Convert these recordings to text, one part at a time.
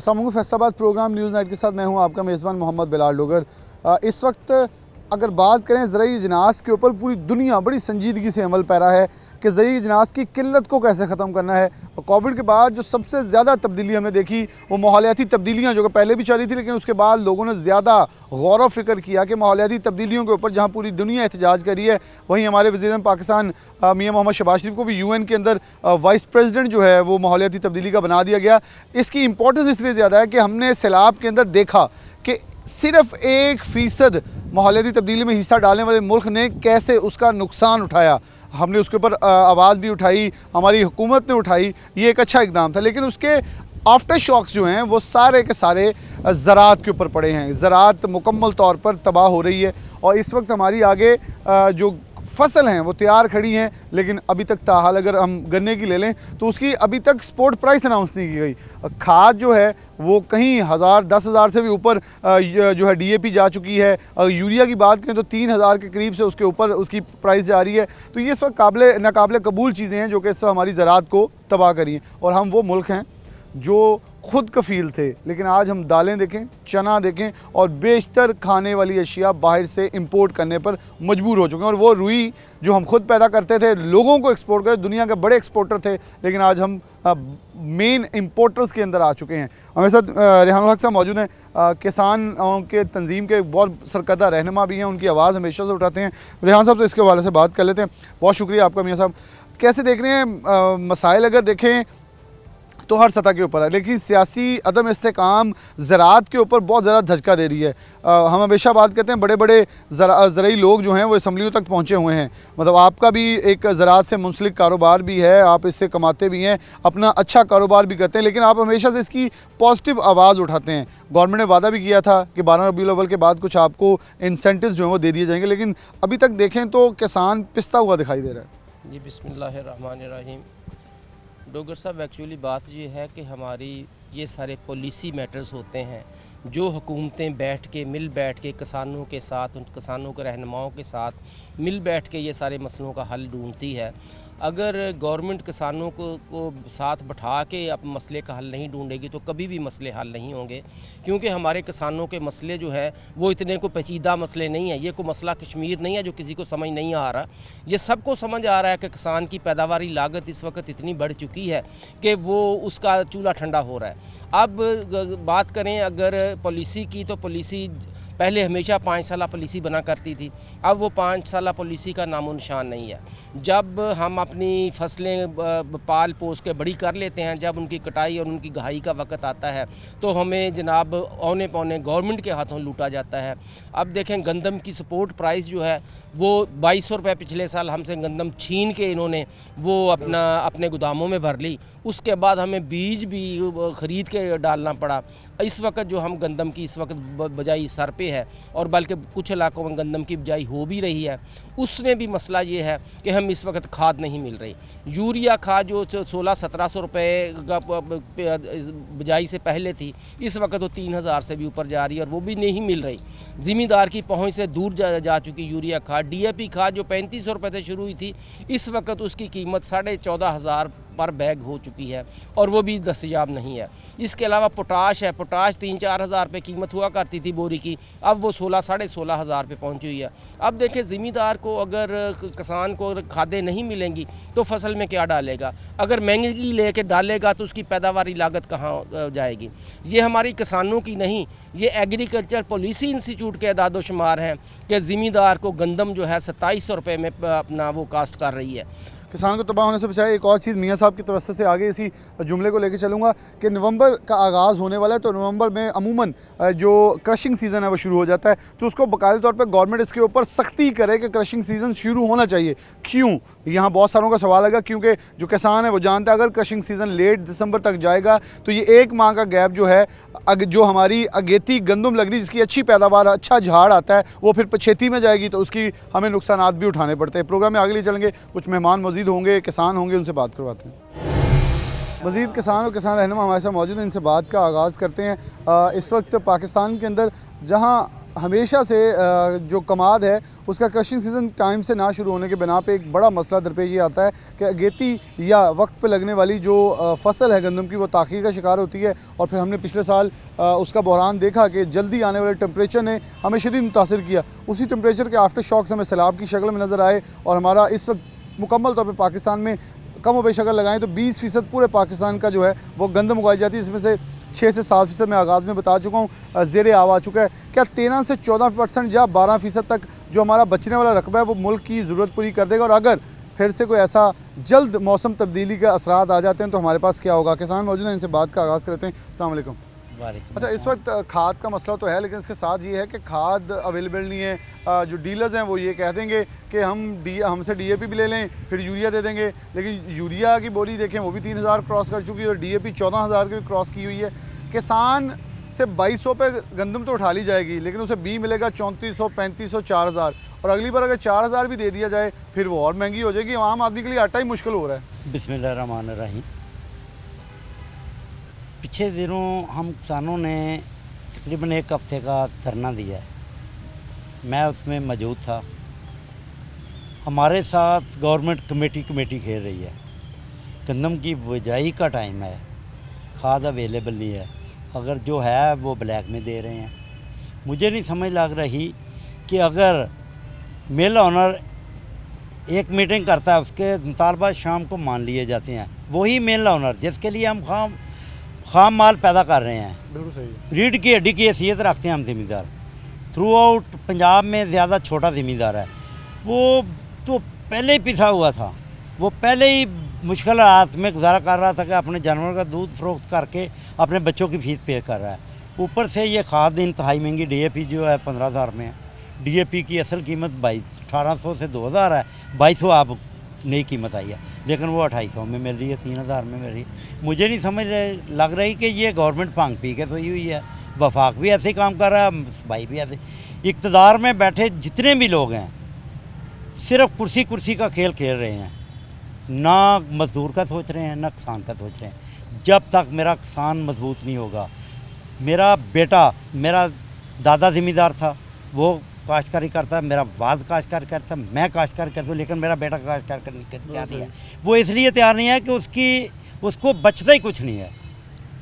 अस्सलाम वालेकुम। Faisalabad programme news night के साथ मैं हूं आपका मेज़बान मोहम्मद बिलाल डोगर। इस वक्त अगर बात करें ज़रूरी इजनास के ऊपर, पूरी दुनिया बड़ी संजीदगी से अमल पैरा है कि ज़रूरी इजनास की किल्लत को कैसे ख़त्म करना है। कोविड के बाद जो सबसे ज़्यादा तब्दीली हमने देखी वो माहौलियाती तब्दीलियाँ, जो कि पहले भी चली थी, लेकिन उसके बाद लोगों ने ज़्यादा गौर व फिक्र किया कि माहौलियाती तब्दीलियों के ऊपर जहाँ पूरी दुनिया एहतजाज करी है, वहीं हमारे वज़ीर-ए-आज़म पाकिस्तान मियां मोहम्मद शहबाज शरीफ को भी UN के अंदर वाइस प्रेसिडेंट जो है वो माहौलियाती तब्दीली का बना दिया गया। इसकी इंपॉर्टेंस इसलिए ज़्यादा है कि हमने सैलाब के अंदर देखा कि सिर्फ 1% माहौलियाती तब्दीली में हिस्सा डालने वाले मुल्क ने कैसे उसका नुकसान उठाया। हमने उसके ऊपर आवाज़ भी उठाई, हमारी हुकूमत ने उठाई, ये एक अच्छा इक़दाम था। लेकिन उसके आफ्टर शॉक्स जो हैं वो सारे के सारे ज़राअत के ऊपर पड़े हैं। ज़राअत मुकम्मल तौर पर तबाह हो रही है और इस वक्त हमारी आगे जो फसल हैं वो तैयार खड़ी हैं, लेकिन अभी तक ताहाल अगर हम गन्ने की ले लें तो उसकी अभी तक स्पोर्ट प्राइस अनाउंस नहीं की गई। खाद जो है वो कहीं 10,000 से भी ऊपर जो है DAP जा चुकी है। यूरिया की बात करें तो 3,000 के करीब से उसके ऊपर उसकी प्राइस जा रही है। तो ये इस वक्त नाकाबिले कबूल चीज़ें हैं जो कि इस वक्त हमारी ज़राअत को तबाह करी हैं। और हम वो मुल्क हैं जो खुद कफ़ील थे, लेकिन आज हम दालें देखें, चना देखें और बेशतर खाने वाली अशिया बाहर से इंपोर्ट करने पर मजबूर हो चुके हैं। और वो रुई जो हम खुद पैदा करते थे, लोगों को एक्सपोर्ट करते, दुनिया के बड़े एक्सपोर्टर थे, लेकिन आज हम मेन इंपोर्टर्स के अंदर आ चुके हैं। हमारे साथ रेहान हक साहब मौजूद हैं, किसानों के तंजीम के बहुत सरकर्दा रहनुमा भी हैं, उनकी आवाज़ हमेशा से उठाते हैं। रेहान साहब तो इसके हवाले से बात कर लेते हैं। बहुत शुक्रिया आपका मियाँ साहब। कैसे देख रहे हैं मसाइल? अगर देखें तो हर सतह के ऊपर है, लेकिन सियासी अदम इस्तेकाम ज़राअत के ऊपर बहुत ज़्यादा धचका दे रही है। हम हमेशा बात करते हैं बड़े बड़े ज़राई लोग जो हैं वो असम्बलियों तक पहुँचे हुए हैं। मतलब आपका भी एक ज़राअत से मुंसलिक कारोबार भी है, आप इससे कमाते भी हैं, अपना अच्छा कारोबार भी करते हैं, लेकिन आप हमेशा से इसकी पॉजिटिव आवाज़ उठाते हैं। गवर्नमेंट ने वादा भी किया था कि 12 रबीउल अव्वल के बाद कुछ आपको इंसेंटिव्स जो हैं वो दे दिए जाएंगे, लेकिन अभी तक देखें तो किसान पिसता हुआ दिखाई दे रहा है। जी, बिस्मिल्लाहिर्रहमानिर्रहीम। डोगर साहब, एक्चुअली बात ये है कि हमारी ये सारे पॉलिसी मैटर्स होते हैं जो हुकूमतें बैठ के किसानों के साथ, उन किसानों के रहनुमाओं के साथ मिल बैठ के ये सारे मसलों का हल ढूंढती है। अगर गवर्नमेंट किसानों को साथ बैठा के अब मसले का हल नहीं ढूंढेगी तो कभी भी मसले हल नहीं होंगे, क्योंकि हमारे किसानों के मसले जो है वो इतने को पेचीदा मसले नहीं है। ये कोई मसला कश्मीर नहीं है जो किसी को समझ नहीं आ रहा। ये सबको समझ आ रहा है कि किसान की पैदावारी लागत इस वक्त इतनी बढ़ चुकी है कि वो उसका चूल्हा ठंडा हो रहा है। अब बात करें अगर पॉलिसी की, तो पॉलिसी पहले हमेशा 5 साला पॉलिसी बना करती थी, अब वो 5 साला पॉलिसी का नामो निशान नहीं है। जब हम अपनी फसलें पाल पोस के बड़ी कर लेते हैं, जब उनकी कटाई और उनकी गहाई का वक्त आता है तो हमें जनाब औने पौने गवर्नमेंट के हाथों लूटा जाता है। अब देखें गंदम की सपोर्ट प्राइस जो है वो 2200 रुपये पिछले साल हमसे गंदम छीन के इन्होंने वो अपने गोदामों में भर ली। उसके बाद हमें बीज भी ख़रीद के डालना पड़ा। इस वक्त जो हम गंदम की इस वक्त बजाई सर पे है, और बल्कि कुछ इलाकों में गंदम की बिजाई हो भी रही है। उसमें भी मसला ये है कि हम इस वक्त खाद नहीं मिल रही। यूरिया खाद जो 1600-1700 रुपये बिजाई से पहले थी, इस वक्त तो 3000 से भी ऊपर जा रही है और वो भी नहीं मिल रही। ज़िम्मेदार की पहुँच से दूर जा चुकी यूरिया खाद। DAP खाद जो 3500 रुपये से शुरू हुई थी, इस वक्त उसकी कीमत 14,500 पर बैग हो चुकी है और वो भी दस्तयाब नहीं है। इसके अलावा पोटाश है, पोटाश 3-4 हज़ार रुपये कीमत हुआ करती थी बोरी की, अब वो 16-16.5 हज़ार रुपये पहुँची हुई है। अब देखें ज़िम्मेदार को अगर किसान को खादें नहीं मिलेंगी तो फसल में क्या डालेगा? अगर महंगी लेके डालेगा तो उसकी पैदावारी लागत कहाँ जाएगी? ये हमारी किसानों की नहीं, ये एग्रीकल्चर पॉलिसी इंस्टीट्यूट के अदाद-ओ-शुमार हैं कि ज़िम्मेदार को गंदम जो है 2700 रुपये में अपना वो कास्ट कर रही है। किसान को तबाह होने से बचाए। एक और चीज़ मियाँ साहब की तवज्जो से आगे इसी जुमले को लेकर चलूँगा कि नवंबर का आगाज़ होने वाला है, तो नवंबर में अमूमन जो क्रशिंग सीज़न है वो शुरू हो जाता है। तो उसको बाकायदे तौर पर गवर्नमेंट इसके ऊपर सख्ती करे कि क्रशिंग सीज़न शुरू होना चाहिए। क्यों? यहाँ बहुत सारों का सवाल आएगा, क्योंकि जो किसान है वो जानता है अगर क्रशिंग सीज़न लेट दिसंबर तक जाएगा तो ये 1 माह का गैप जो है, जो हमारी अगेती गंदम लग रही जिसकी अच्छी पैदावार, अच्छा झाड़ आता है, वो फिर पछेती में जाएगी तो उसकी हमें नुकसानात भी उठाने पड़ते हैं। प्रोग्राम में आगे ले चलेंगे, कुछ मेहमान मौजूद होंगे, किसान होंगे, उनसे बात करवाते हैं। मज़ीद किसान और किसान रहनुमा हमारे साथ मौजूद हैं, इनसे बात का आगाज़ करते हैं। इस वक्त पाकिस्तान के अंदर जहाँ हमेशा से जो कमाद है उसका क्रशिंग सीज़न टाइम से ना शुरू होने के बिना पे एक बड़ा मसला दरपेश ये आता है कि अगेती या वक्त पे लगने वाली जो फसल है गंदम की वो ताख़ीर का शिकार होती है। और फिर हमने पिछले साल उसका बहरान देखा कि जल्दी आने वाले टेम्परेचर ने हमें शदीद मुतासर किया। उसी टेम्परेचर के आफ्टर शॉक्स हमें सैलाब की शक्ल में नज़र आए और हमारा इस वक्त मुकम्मल तौर पर पाकिस्तान में कम व बेश अगर लगाएं तो 20% पूरे पाकिस्तान का जो है वो गंदम उगाई जाती है, इसमें से 6 से 7% मैं आगाज़ में बता चुका हूँ ज़ेरे आव आ चुका है। क्या 13 से 14% या 12% तक जो हमारा बचने वाला रकबा है वो मुल्क की ज़रूरत पूरी कर देगा? और अगर फिर से कोई ऐसा जल्द मौसम तब्दीली के असरात आ जाते हैं तो हमारे पास क्या होगा? किसान मौजूद हैं, इनसे बात का आगाज़ करते हैं। अस्सलाम वालेकुम। अच्छा, इस वक्त खाद का मसला तो है, लेकिन इसके साथ ये है कि खाद अवेलेबल नहीं है। जो डीलर्स हैं वो ये कह देंगे कि हमसे DAP भी ले लें, फिर यूरिया दे देंगे, लेकिन यूरिया की बोली देखें वो भी 3000 क्रॉस कर चुकी है और DAP 14,000 की भी क्रॉस की हुई है। किसान से 2200 पे गंदम तो उठा ली जाएगी, लेकिन उसे बी मिलेगा 3400, 3500, 4000, और अगली बार अगर 4000 भी दे दिया जाए फिर वो और महंगी हो जाएगी। आम आदमी के लिए आटा ही मुश्किल हो रहा है। बिस्मिल्लाहिर्रहमानिर्रहीम। पिछले दिनों हम किसानों ने तकरीबन 1 हफ्ते का धरना दिया है, मैं उसमें मौजूद था। हमारे साथ गवर्नमेंट कमेटी खेल रही है। गंदम की बुआई का टाइम है, खाद अवेलेबल नहीं है, अगर जो है वो ब्लैक में दे रहे हैं। मुझे नहीं समझ लग रही कि अगर मिल ऑनर एक मीटिंग करता है उसके मुतालबात शाम को मान लिए जाते हैं, वही मिल ऑनर जिसके लिए हम खाम माल पैदा कर रहे हैं, बिल्कुल सही, रीढ़ की हड्डी की हैसियत रखते हैं हम ज़मींदार। थ्रू आउट पंजाब में ज़्यादा छोटा ज़मींदार है, वो तो पहले ही पिसा हुआ था, वो पहले ही मुश्किल हालात में गुजारा कर रहा था कि अपने जानवर का दूध फ़रोख्त करके अपने बच्चों की फ़ीस पे कर रहा है। ऊपर से ये खाद इंतहाई महंगी DAP जो है 15,000 में है। DAP की असल कीमत 1800 से 2000 है, 2200 अब नई कीमत आई है, लेकिन वो 2800 में मिल रही है, 3000 में मिल रही है। मुझे नहीं समझ लग रही कि ये गवर्नमेंट भांग पी के सोई हुई है। वफाक भी ऐसे ही काम कर रहा है, भाई भी ऐसे। इक़्तिदार में बैठे जितने भी लोग हैं सिर्फ कुर्सी का खेल खेल रहे हैं, ना मज़दूर का सोच रहे हैं ना किसान का सोच रहे हैं। जब तक मेरा किसान मजबूत नहीं होगा, मेरा बेटा, मेरा दादा ज़मींदार था, वो काश्तकारी करता है, मेरा वाद काश्तकार करता है, मैं काश्तकार करता हूँ, लेकिन मेरा बेटा काश्तकार करने के तैयार नहीं है। वो इसलिए तैयार नहीं है कि उसको बचता ही कुछ नहीं है।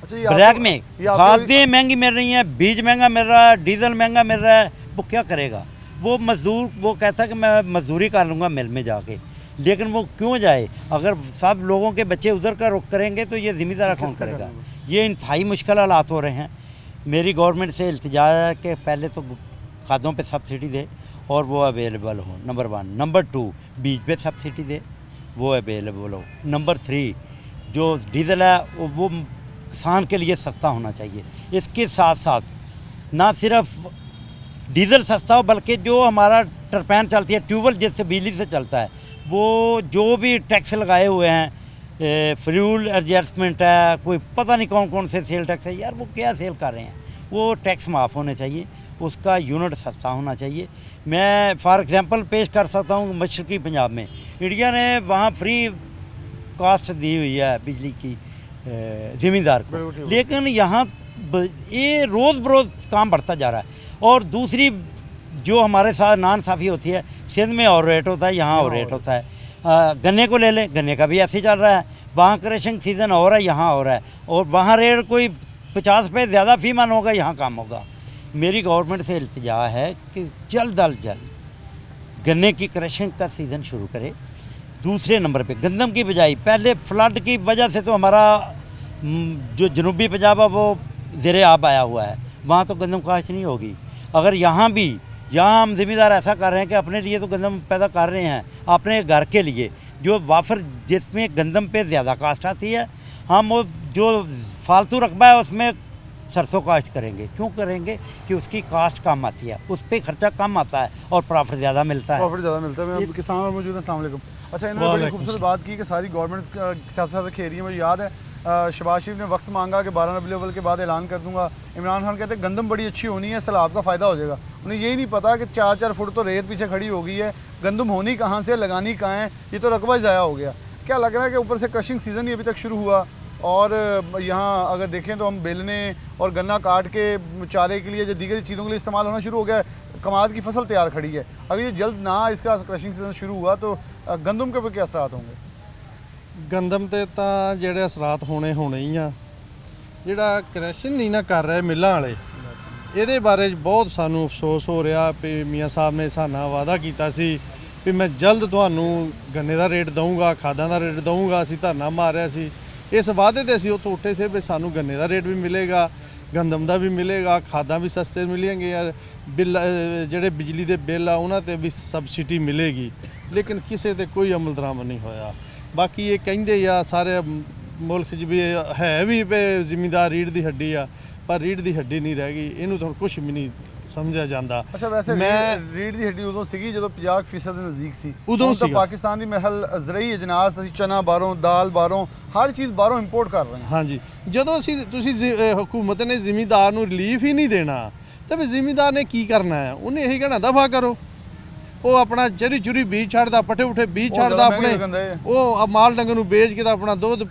अच्छा, ब्लैक में खादें महंगी मिल रही हैं, बीज महंगा मिल रहा है, डीजल महंगा मिल रहा है, वो क्या करेगा? वो मज़दूर वो कहता है कि मैं मजदूरी कर लूँगा मिल में जाके, लेकिन वो क्यों जाए? अगर सब लोगों के बच्चे उधर का रुख करेंगे तो ये ज़िम्मेदार कौन करेगा? ये इंतहाई मुश्किल हालात हो रहे हैं। मेरी गवर्नमेंट से इल्तिजा है कि पहले तो खादों पे सब्सिडी दे और वो अवेलेबल हो, नंबर 1। नंबर 2, बीज पे सब्सिडी दे, वो अवेलेबल हो। नंबर 3, जो डीज़ल है वो किसान के लिए सस्ता होना चाहिए। इसके साथ साथ ना सिर्फ डीज़ल सस्ता हो, बल्कि जो हमारा टरपैन चलती है, ट्यूबवेल जिससे बिजली से चलता है, वो जो भी टैक्स लगाए हुए हैं, फ्यूल एडजस्टमेंट है, कोई पता नहीं कौन कौन से सेल टैक्स है, यार वो क्या सेल कर रहे हैं, वो टैक्स माफ़ होने चाहिए, उसका यूनिट सस्ता होना चाहिए। मैं फॉर एग्ज़ाम्पल पेश कर सकता हूँ, मशरक़ी पंजाब में इंडिया ने वहाँ फ्री कास्ट दी हुई है बिजली की ज़मींदार को, लेकिन यहाँ ये रोज़ बरोज़ काम बढ़ता जा रहा है। और दूसरी जो हमारे साथ नाइंसाफ़ी होती है, सिंध में और रेट होता है, यहाँ और रेट होता है। गन्ने को ले लें, गन्ने का भी ऐसे ही चल रहा है, वहाँ क्रशिंग सीज़न और है, यहाँ और है, और वहाँ रेट कोई 50 रुपये ज़्यादा फी मन होगा, यहाँ कम होगा। मेरी गवर्नमेंट से इल्तिजा है कि जल्द अज जल्द गन्ने की क्रशिंग का सीज़न शुरू करे। दूसरे नंबर पे गंदम की बजाई, पहले फ्लड की वजह से तो हमारा जो जनूबी पंजाब है वो ज़ेरे आब आया हुआ है, वहाँ तो गंदम काश्त नहीं होगी। अगर यहाँ हम ज़मींदार ऐसा कर रहे हैं कि अपने लिए तो गंदम पैदा कर रहे हैं, अपने घर के लिए जो वाफर जिसमें गंदम पे ज़्यादा कास्ट आती है, हम वो जो फालतू रकबा है उसमें सरसों काश्त करेंगे। क्यों करेंगे? कि उसकी कास्ट कम आती है, उस पर ख़र्चा कम आता है और प्रॉफिट ज़्यादा मिलता है। मैं किसान और मौजूद हैं। अस्सलाम वालेकुम। अच्छा, इन्होंने बड़ी खूबसूरत बात की कि सारी गवर्नमेंट सियासत खेल रही है। मुझे याद है शहबाज शरीफ ने वक्त मांगा कि 12 रबीउल अव्वल के बाद ऐलान कर दूंगा। इमरान खान कहते हैं गंदम बड़ी अच्छी होनी है, सैलाब का फ़ायदा हो जाएगा। उन्हें यही नहीं पता कि 4-4 फुट तो रेत पीछे खड़ी हो गई है, गंदम होनी कहाँ से, लगानी कहाँ है, ये तो रकबा ज़ाया हो गया। क्या लग रहा है कि ऊपर से क्रशिंग सीज़न ही अभी तक शुरू हुआ, और यहाँ अगर देखें तो हम बेलने और गन्ना काट के चारे के लिए जो दीगर चीज़ों के लिए इस्तेमाल होना शुरू हो गया है। कमाद की फसल तैयार खड़ी है, अगर ये जल्द ना इसका क्रशिंग सीजन शुरू हुआ तो गंदम के ऊपर क्या असरात होंगे? ਗੰਦਮ ਤੇ ਤਾਂ ਜਿਹੜੇ ਅਸਰਾਤ ਹੋਣੇ ਹੀ ਆ। ਜਿਹੜਾ ਕਰੈਸ਼ਨ ਨਹੀਂ ਨਾ ਕਰ ਰਹੇ ਮਿੱਲਾਂ ਵਾਲੇ, ਇਹਦੇ ਬਾਰੇ 'ਚ ਬਹੁਤ ਸਾਨੂੰ ਅਫਸੋਸ ਹੋ ਰਿਹਾ ਵੀ ਮੀਆਂ ਸਾਹਿਬ ਨੇ ਸਾਨਾ ਵਾਅਦਾ ਕੀਤਾ ਸੀ ਵੀ ਮੈਂ ਜਲਦ ਤੁਹਾਨੂੰ ਗੰਨੇ ਦਾ ਰੇਟ ਦਊਂਗਾ, ਖਾਦਾਂ ਦਾ ਰੇਟ ਦਊਂਗਾ। ਅਸੀਂ ਧਰਨਾ ਮਾਰਿਆ ਸੀ, ਇਸ ਵਾਅਦੇ ਤੇ ਅਸੀਂ ਉੱਥੋਂ ਉੱਠੇ ਸੀ ਵੀ ਸਾਨੂੰ ਗੰਨੇ ਦਾ ਰੇਟ ਵੀ ਮਿਲੇਗਾ, ਗੰਦਮ ਦਾ ਵੀ ਮਿਲੇਗਾ, ਖਾਦਾਂ ਵੀ ਸਸਤੇ ਮਿਲਣਗੇ, ਯਾਰ ਬਿੱਲ ਜਿਹੜੇ ਬਿਜਲੀ ਦੇ ਬਿੱਲ ਆ ਉਹਨਾਂ ਤੇ ਵੀ ਸਬਸਿਡੀ ਮਿਲੇਗੀ। ਲੇਕਿਨ ਕਿਸੇ ਤੇ ਕੋਈ ਅਮਲ ਦਰਾਮਦ ਨਹੀਂ ਹੋਇਆ। ਬਾਕੀ ਇਹ ਕਹਿੰਦੇ ਆ ਸਾਰੇ ਮੁਲਕ 'ਚ ਵੀ ਹੈ ਵੀ ਜ਼ਿਮੀਂਦਾਰ ਰੀੜ੍ਹ ਦੀ ਹੱਡੀ ਆ, ਪਰ ਰੀੜ੍ਹ ਦੀ ਹੱਡੀ ਨਹੀਂ ਰਹਿ ਗਈ, ਇਹਨੂੰ ਤਾਂ ਕੁਝ ਵੀ ਨਹੀਂ ਸਮਝਿਆ ਜਾਂਦਾ। ਅੱਛਾ, ਵੈਸੇ ਮੈਂ ਰੀੜ ਦੀ ਹੱਡੀ ਉਦੋਂ ਸੀਗੀ ਜਦੋਂ 50% ਦੇ ਨਜ਼ਦੀਕ ਸੀ। ਉਦੋਂ ਹੁਣ ਤਾਂ ਸੀਗਾ। ਪਾਕਿਸਤਾਨ ਦੀ ਮਹਿਲ ਜ਼ਰਈ ਅਜਨਾਸ, ਅਸੀਂ ਚਨਾ ਬਾਹਰੋਂ, ਦਾਲ ਬਾਹਰੋਂ, ਹਰ ਚੀਜ਼ ਬਾਹਰੋਂ ਇੰਪੋਰਟ ਕਰ ਰਹੇ ਹਾਂ। ਹਾਂਜੀ, ਜਦੋਂ ਤੁਸੀਂ ਹਕੂਮਤ ਨੇ ਜ਼ਿਮੀਂਦਾਰ ਨੂੰ ਰਿਲੀਫ ਹੀ ਨਹੀਂ ਦੇਣਾ ਤਾਂ ਫਿਰ ਜ਼ਿਮੀਂਦਾਰ ਨੇ ਕੀ ਕਰਨਾ ਹੈ? ਉਹਨੇ ਇਹੀ ਕਹਿਣਾ ਦਫਾ ਕਰੋ। ਉਹ ਆਪਣਾ ਚਰੀ ਚੁਰੀ ਬੀਜ ਛੱਡਦਾ, ਪੱਠੇ ਉਠੇ ਬੀਜ ਛੱਡਦਾ, ਆਪਣੇ ਉਹ ਮਾਲ ਡੰਗਰ ਨੂੰ ਵੇਚ ਕੇ ਤਾਂ ਆਪਣਾ ਦੁੱਧ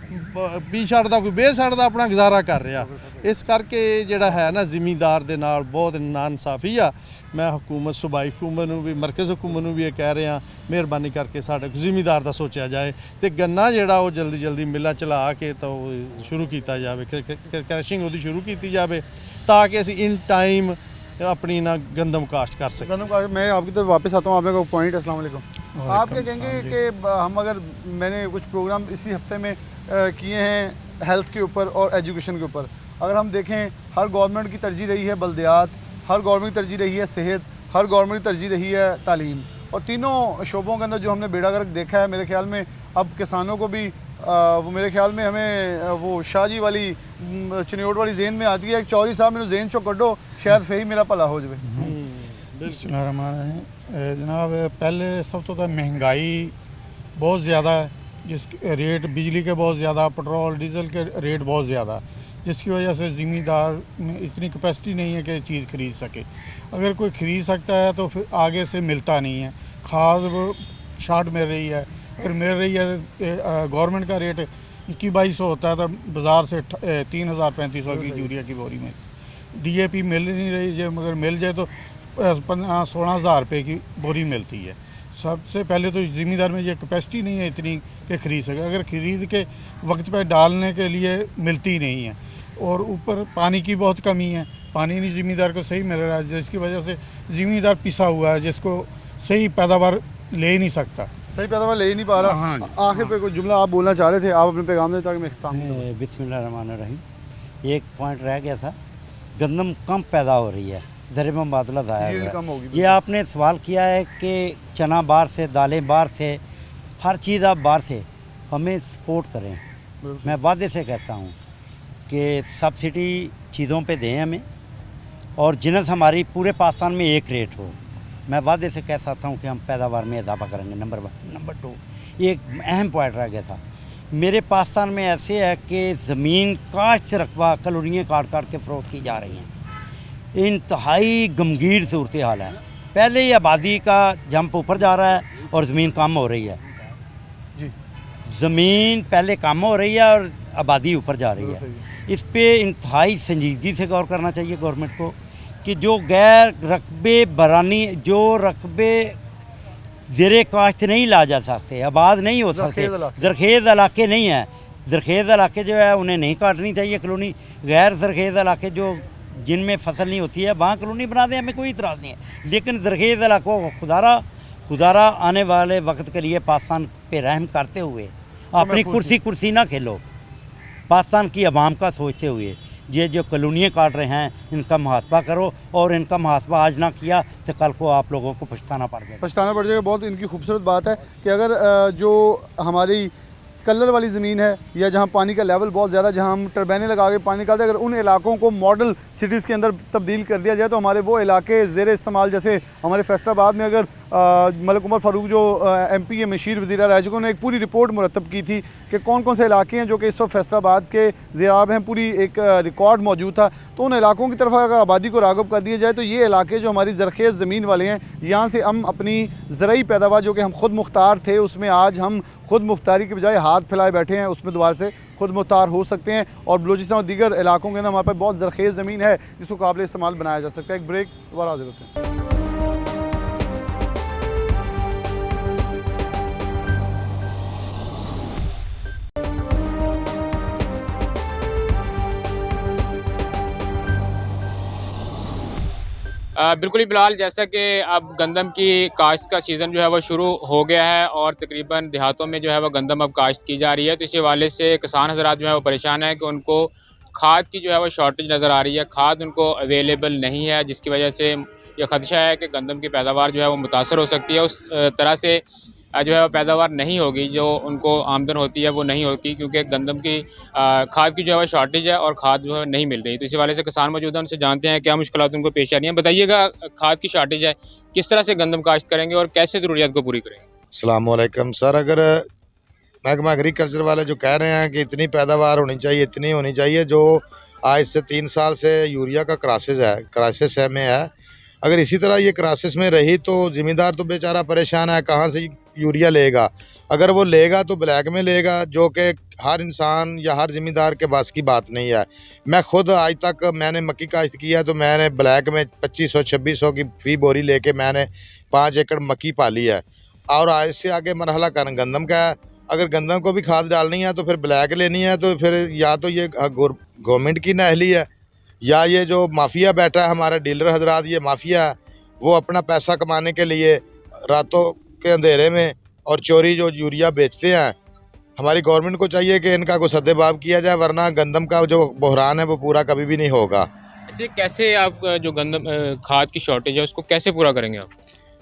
ਪੀ ਛੱਡਦਾ, ਕੋਈ ਵੇਚ ਛੱਡਦਾ, ਆਪਣਾ ਗੁਜ਼ਾਰਾ ਕਰ ਰਿਹਾ। ਇਸ ਕਰਕੇ ਜਿਹੜਾ ਹੈ ਨਾ ਜ਼ਿਮੀਂਦਾਰ ਦੇ ਨਾਲ ਬਹੁਤ ਨਾਇਨਸਾਫੀ ਆ। ਮੈਂ ਹਕੂਮਤ, ਸੂਬਾਈ ਹਕੂਮਤ ਨੂੰ ਵੀ, ਮਰਕਜ਼ ਹਕੂਮਤ ਨੂੰ ਵੀ ਇਹ ਕਹਿ ਰਿਹਾ, ਮਿਹਰਬਾਨੀ ਕਰਕੇ ਸਾਡੇ ਜ਼ਿਮੀਂਦਾਰ ਦਾ ਸੋਚਿਆ ਜਾਏ ਤੇ ਗੰਨਾ ਜਿਹੜਾ ਉਹ ਜਲਦੀ ਮਿੱਲਾਂ ਚਲਾ ਕੇ ਤਾਂ ਉਹ ਸ਼ੁਰੂ ਕੀਤਾ ਜਾਵੇ, ਕ੍ਰੈਸ਼ਿੰਗ ਉਹਦੀ ਸ਼ੁਰੂ ਕੀਤੀ ਜਾਵੇ ਤਾਂ कि ਅਸੀਂ इन टाइम अपनी ना गंदम काश्त कर सकें। गंदम काश्त, मैं आपकी तरफ वापस आता हूँ। आपने का पॉइंट, अस्सलाम वालेकुम। आप क्या कहेंगे कि हम अगर, मैंने कुछ प्रोग्राम इसी हफ्ते में किए हैं हेल्थ के ऊपर और एजुकेशन के ऊपर, अगर हम देखें हर गवर्नमेंट की तरजीह रही है बल्दियात, हर गवर्नमेंट की तरजीह रही है सेहत, हर गवर्नमेंट की तरजीह रही है तालीम, और तीनों शोबों के अंदर जो हमने बेड़ा गर्क देखा है, मेरे ख्याल में अब किसानों को भी वो मेरे ख्याल में हमें वो शाहजी वाली चनियोट वाली जेन में आती है, चौधरी साहब मैंने जेन चो कड्डो, शायद फिर ही मेरा भला हो जाए। जनाब, पहले सब तो महंगाई बहुत ज़्यादा है, जिस रेट बिजली के बहुत ज़्यादा, पेट्रोल डीजल के रेट बहुत ज़्यादा, जिसकी वजह से ज़मींदार में इतनी कैपेसिटी नहीं है कि चीज़ खरीद सके। अगर कोई ख़रीद सकता है तो फिर आगे से मिलता नहीं है। खाद शार्ट मिल रही है, अगर मिल रही है गवर्नमेंट का रेट 21-2200 होता है तो बाज़ार से 3000-3500 की यूरिया की बोरी में। DAP मिल नहीं रही है, मगर मिल जाए तो 16,000 रुपये की बोरी मिलती है। सबसे पहले तो ज़मींदार में ये कैपेसिटी नहीं है इतनी कि ख़रीद सके, अगर ख़रीद के वक्त पे डालने के लिए मिलती नहीं है, और ऊपर पानी की बहुत कमी है, पानी नहीं ज़मींदार को सही मिल रहा है, जिसकी वजह से ज़मींदार पिसा हुआ है, जिसको सही पैदावार ले ही नहीं सकता, सही पैदावार ले ही नहीं पा रहा। हाँ, आखिर पे कोई जुमला आप बोलना चाह रहे थे, आप अपने पैगाम दें ताकि मैं इख्तिताम करूं। बिस्मिल्लाहिर्रहमानिर्रहीम। एक पॉइंट रह गया था, गंदम कम पैदा हो रही है, ज़र में बादला आया Yield हुआ कम है। होगी। ये आपने सवाल किया है कि चना बाहर से, दालें बाहर से, हर चीज़ आप बाहर से हमें सपोर्ट करें। मैं वादे से कहता हूँ कि सब्सिडी चीज़ों पे दें हमें, और जिनस हमारी पूरे पाकिस्तान में एक रेट हो। मैं वादे से कह सकता हूँ कि हम पैदावार में इजाफा करेंगे। नंबर 1। नंबर 2, एक अहम पॉइंट रह गया था, मेरे पाकिस्तान में ऐसे है कि ज़मीन काश्त से रकबा कलोनियाँ काट के फ़रोख्त की जा रही हैं। इंतहाई गमगीर सूरत हाल है। पहले ही आबादी का जंप ऊपर जा रहा है और ज़मीन कम हो रही है जी। ज़मीन पहले कम हो रही है और आबादी ऊपर जा रही है। इस पे इंतहाई संजीदगी से गौर करना चाहिए गवर्नमेंट को कि जो गैर रकबे बरानी, जो रकबे ज़ेरे काश्त नहीं ला जा सकते, आबाद नहीं हो सकते, ज़रखेज़ इलाके नहीं है, ज़रखेज़ इलाके जो है उन्हें नहीं काटनी चाहिए कॉलोनी। गैर ज़रखेज़ इलाके जो जिनमें फसल नहीं होती है वहाँ कॉलोनी बना दें, हमें कोई इतराज़ नहीं है। लेकिन ज़रखेज़ इलाकों को खुदारा आने वाले वक्त के लिए पाकिस्तान पे रहम करते हुए अपनी कुर्सी ना खेलो, पाकिस्तान की आवाम का सोचते हुए ये जो कॉलोनियाँ काट रहे हैं इनका मुहासबा करो, और इनका मुहासबा आज ना किया तो कल को आप लोगों को पछताना पड़ जाएगा। बहुत इनकी खूबसूरत बात है कि अगर जो हमारी कलर वाली ज़मीन है या जहाँ पानी का लेवल बहुत ज़्यादा, जहाँ हम टरबाइनें लगा के पानी निकालते हैं, अगर उन इलाकों को मॉडल सिटीज़ के अंदर तब्दील कर दिया जाए तो हमारे वो इलाके ज़ेर इस्तेमाल, जैसे हमारे फैसलाबाद में अगर मलिक उमर फ़ारूक जो MP के मशीर वज़ीर रह चुके, उन्होंने एक पूरी रिपोर्ट मुरतब की थी कि कौन कौन से इलाके हैं जो कि इस वक्त फैसलाबाद के ज़ियाब हैं, पूरी एक रिकॉर्ड मौजूद था। तो उन इलाकों की तरफ अगर आबादी को राग़िब कर दिया जाए तो ये इलाके जो हमारी ज़रखेज़ ज़मीन वाले हैं, यहाँ से हम अपनी ज़रई पैदावार जो कि हम ख़ुद मुख्तार थे उसमें आज हम खुद मुख्तारी के बजाय हाथ फैलाए बैठे हैं, उसमें दोबारा से खुद मुख्तार हो सकते हैं। और बलूचिस्तान और दीगर इलाकों के अंदर हमारे पास बहुत ज़रख़ेज़ ज़मीन है जिसको काबिल इस्तेमाल बनाया जा सकता है। एक ब्रेक, दोबारा हाजिर होते हैं। बिल्कुल ही बिलाल, जैसा कि अब गंदम की काश्त का सीज़न जो है वो शुरू हो गया है और तकरीबन देहातों में जो है वो गंदम अब काश्त की जा रही है, तो इस हवाले से किसान हज़रात जो है वो परेशान है कि उनको खाद की जो है वो शॉर्टेज नज़र आ रही है, खाद उनको अवेलेबल नहीं है, जिसकी वजह से ये ख़दशा है कि गंदम की पैदावार जो है वो मुतासर हो सकती है। उस तरह से जो है वो पैदावार नहीं होगी, जो उनको आमदन होती है वो नहीं होती, क्योंकि गंदम की खाद की जो है वो शॉर्टेज है और खाद जो है नहीं मिल रही। तो इसी वाले से किसान मौजूद हैं, उनसे जानते हैं क्या मुश्किलात उनको पेश आ रही हैं। बताइएगा, खाद की शॉर्टेज है, किस तरह से गंदम काश्त करेंगे और कैसे ज़रूरियात को पूरी करेंगे? अस्सलामुअलैकुम सर, अगर महकमा एग्रीकल्चर वाले जो कह रहे हैं कि इतनी पैदावार होनी चाहिए, इतनी होनी चाहिए, जो आज से 3 साल से यूरिया का क्राइसिस में है, अगर इसी तरह ये क्राइसिस में रही तो ज़िमींदार तो बेचारा परेशान है, कहाँ से यूरिया लेगा। अगर वो लेगा तो ब्लैक में लेगा, जो कि हर इंसान या हर ज़िमींदार के बस की बात नहीं है। मैं खुद आज तक मैंने मक्की काश्त किया तो मैंने ब्लैक में 2500-2600 की फ़ी बोरी लेके मैंने 5 एकड़ मक्की पाली है। और आज से आगे मरहला गंदम का है। अगर गंदम को भी खाद डालनी है तो फिर ब्लैक लेनी है, तो फिर या तो ये गवर्नमेंट की नाअहली है या ये जो माफिया बैठा है हमारा डीलर हजरात, ये माफिया है, वो अपना पैसा कमाने के लिए रातों के अंधेरे में और चोरी जो यूरिया बेचते हैं। हमारी गवर्नमेंट को चाहिए कि इनका कोई सद्देबाब किया जाए, वरना गंदम का जो बहरान है वो पूरा कभी भी नहीं होगा। अच्छा, कैसे आप जो गंदम खाद की शॉर्टेज है उसको कैसे पूरा करेंगे आप?